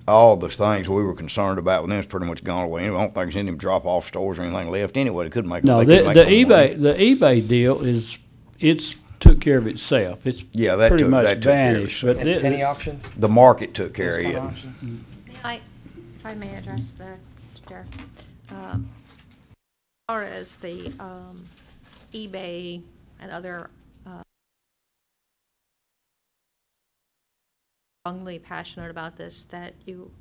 all the things we were concerned about with them is pretty much gone away. I don't think there's any drop-off stores or anything left anyway. They couldn't make. No, they the couldn't make no money. eBay deal is, it's took care of itself. It's Yeah, that pretty took- much that took care of vanished. itself. But thi- Penny auctions? The market took care of Those it. kind of auctions? If I may address that, Chair. As far as the eBay and other strongly passionate about this, that you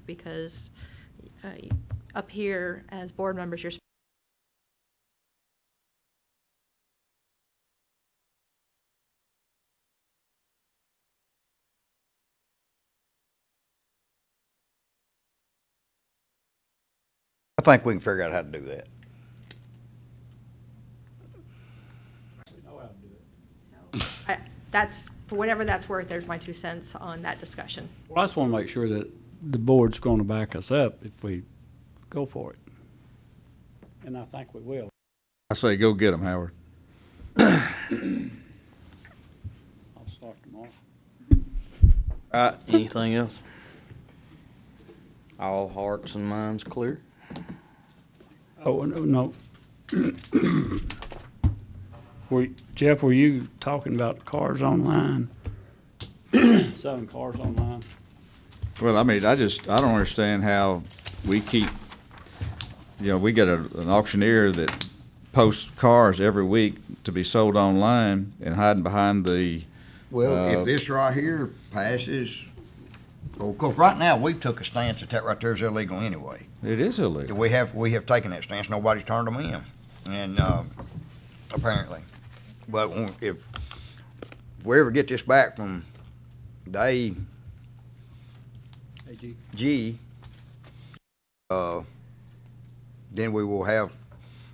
because up here as board members, you're I think we can figure out how to do that. that's, for whatever that's worth, there's my 2 cents on that discussion. Well, I just want to make sure that the board's going to back us up if we go for it. And I think we will. I say go get them, Howard. I'll start tomorrow. All right, anything else? All hearts and minds clear? Oh, no. Jeff, were you talking about cars online? Selling cars online? Well, I mean, I don't understand how we keep, we get an auctioneer that posts cars every week to be sold online and hiding behind the, Well, if this right here passes, well, of course, right now, we've took a stance that right there is illegal anyway. it is illegal. We have taken that stance. Nobody's turned them in, and apparently, but if we ever get this back from the AG, then we will have.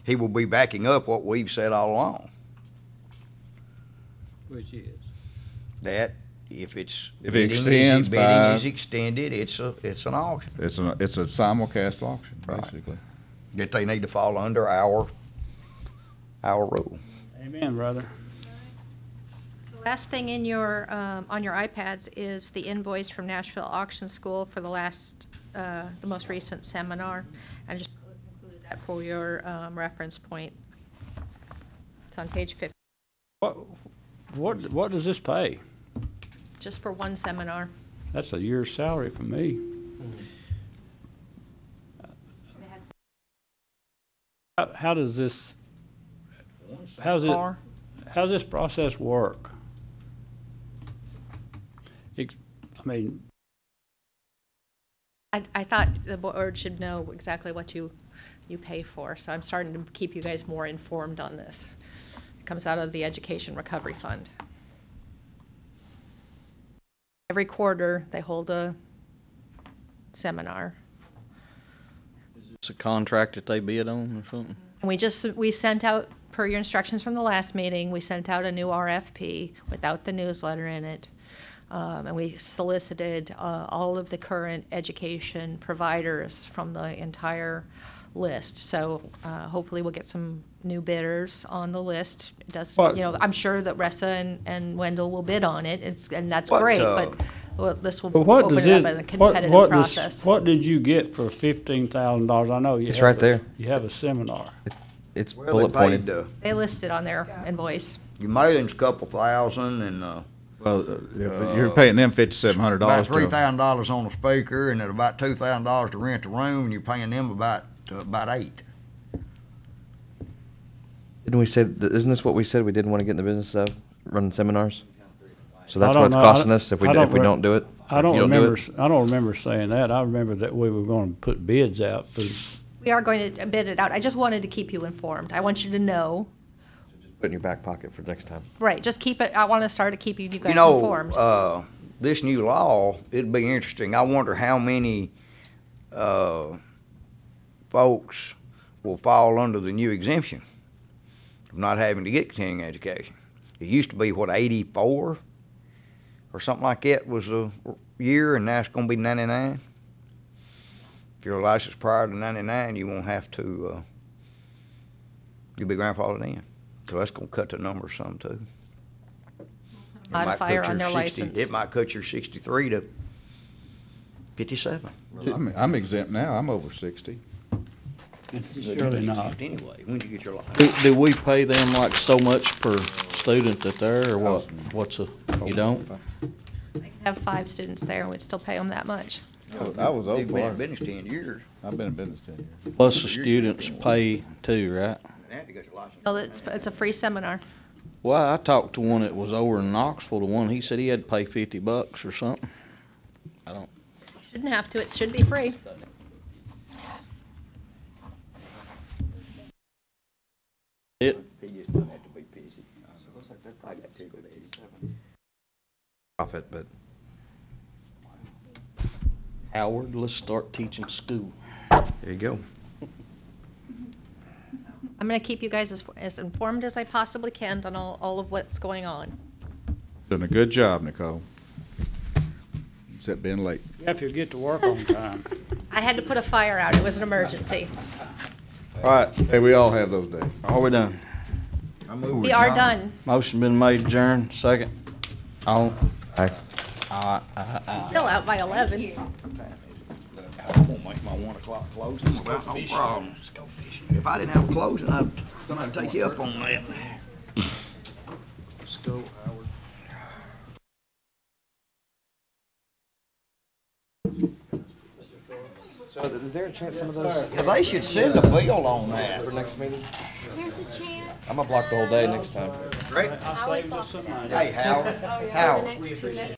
He will be backing up what we've said all along. Which is? That if it's If it bidding extends bidding by- is extended, it's an auction It's a simulcast auction, Right. basically. that they need to fall under our rule. Amen, brother. The last thing in your, on your iPads is the invoice from Nashville Auction School for the most recent seminar. I just included that for your reference point. It's on page 50, What does this pay? just for one seminar. That's a year's salary for me. How does this, how's this process work? I mean, I thought the board should know exactly what you pay for, so I'm starting to keep you guys more informed on this. It comes out of the Education Recovery Fund. Every quarter, they hold a seminar. It's a contract that they bid on or something? And we sent out, per your instructions from the last meeting, we sent out a new RFP without the newsletter in it. And we solicited all of the current education providers from the entire list. So hopefully we'll get some new bidders on the list. It does, What- you know, I'm sure that Ressa and Wendell will bid on it. And that's What, great, but well, this will But what open does it it, up in a competitive process. what did you get for $15,000? I know you It's have right a- there. You have a seminar. It's Well, bullet they pointed. paid, They listed on their invoice. your mailing's a couple thousand and, Well, yeah, but you're paying them $5,700. about $3,000 on the speaker and then about $2,000 to rent the room and you're paying them about $8. Didn't we say, isn't this what we said we didn't want to get in the business of, running seminars? So I that's don't what it's know. costing us if we I if we don't do it? I don't You do remember, it? I don't remember saying that. I remember that we were going to put bids out, but We are going to bid it out. I just wanted to keep you informed. I want you to know. Put in your back pocket for next time. Right, just keep it, I want to start keeping you guys You know, informed. this new law, it'd be interesting. I wonder how many, folks will fall under the new exemption of not having to get continuing education. It used to be, what, 84 or something like that was a year, and now it's gonna be 99. If you're licensed prior to 99, you won't have to, you'll be grandfathered in. So that's gonna cut the number some too. It might Modifier cut on your their 60 license. It might cut your 63 to 57. I'm exempt now, I'm over 60. surely not. Anyway, when'd you get your license? Do we pay them like so much per student that there, or what? You don't? They can have 5 students there and we'd still pay them that much. I was They've been over. in business 10 years. I've been in business 10 years. Plus the students pay too, right? Now you got your license. So it's a free seminar. Well, I talked to one that was over in Knoxville, the one, he said he had to pay $50 or something. I don't, Shouldn't have to, it should be free. it, He just doesn't have to be busy. I got tickled Eddie. Profit, but Howard, let's start teaching school. there you go. I'm going to keep you guys as informed as I possibly can on all of what's going on. Doing a good job, Nicole. Except being late. You have to get to work on time. I had to put a fire out, it was an emergency. All right, Hey, we all have those days. are we done? We are done. Motion been made, adjourned, second. All, Aye. Still out by 11. I'm gonna make my 1 o'clock closing. No problem. Let's go fishing. If I didn't have a closing, I'd take you up on that. let's go, Howard. So is there a chance some of those Yeah, they should send a bill on that. for next meeting? There's a chance. I'm gonna block the whole day next time. Great. I saved us some money. Hey, Howard. Oh, yeah, Howard. the next 2 next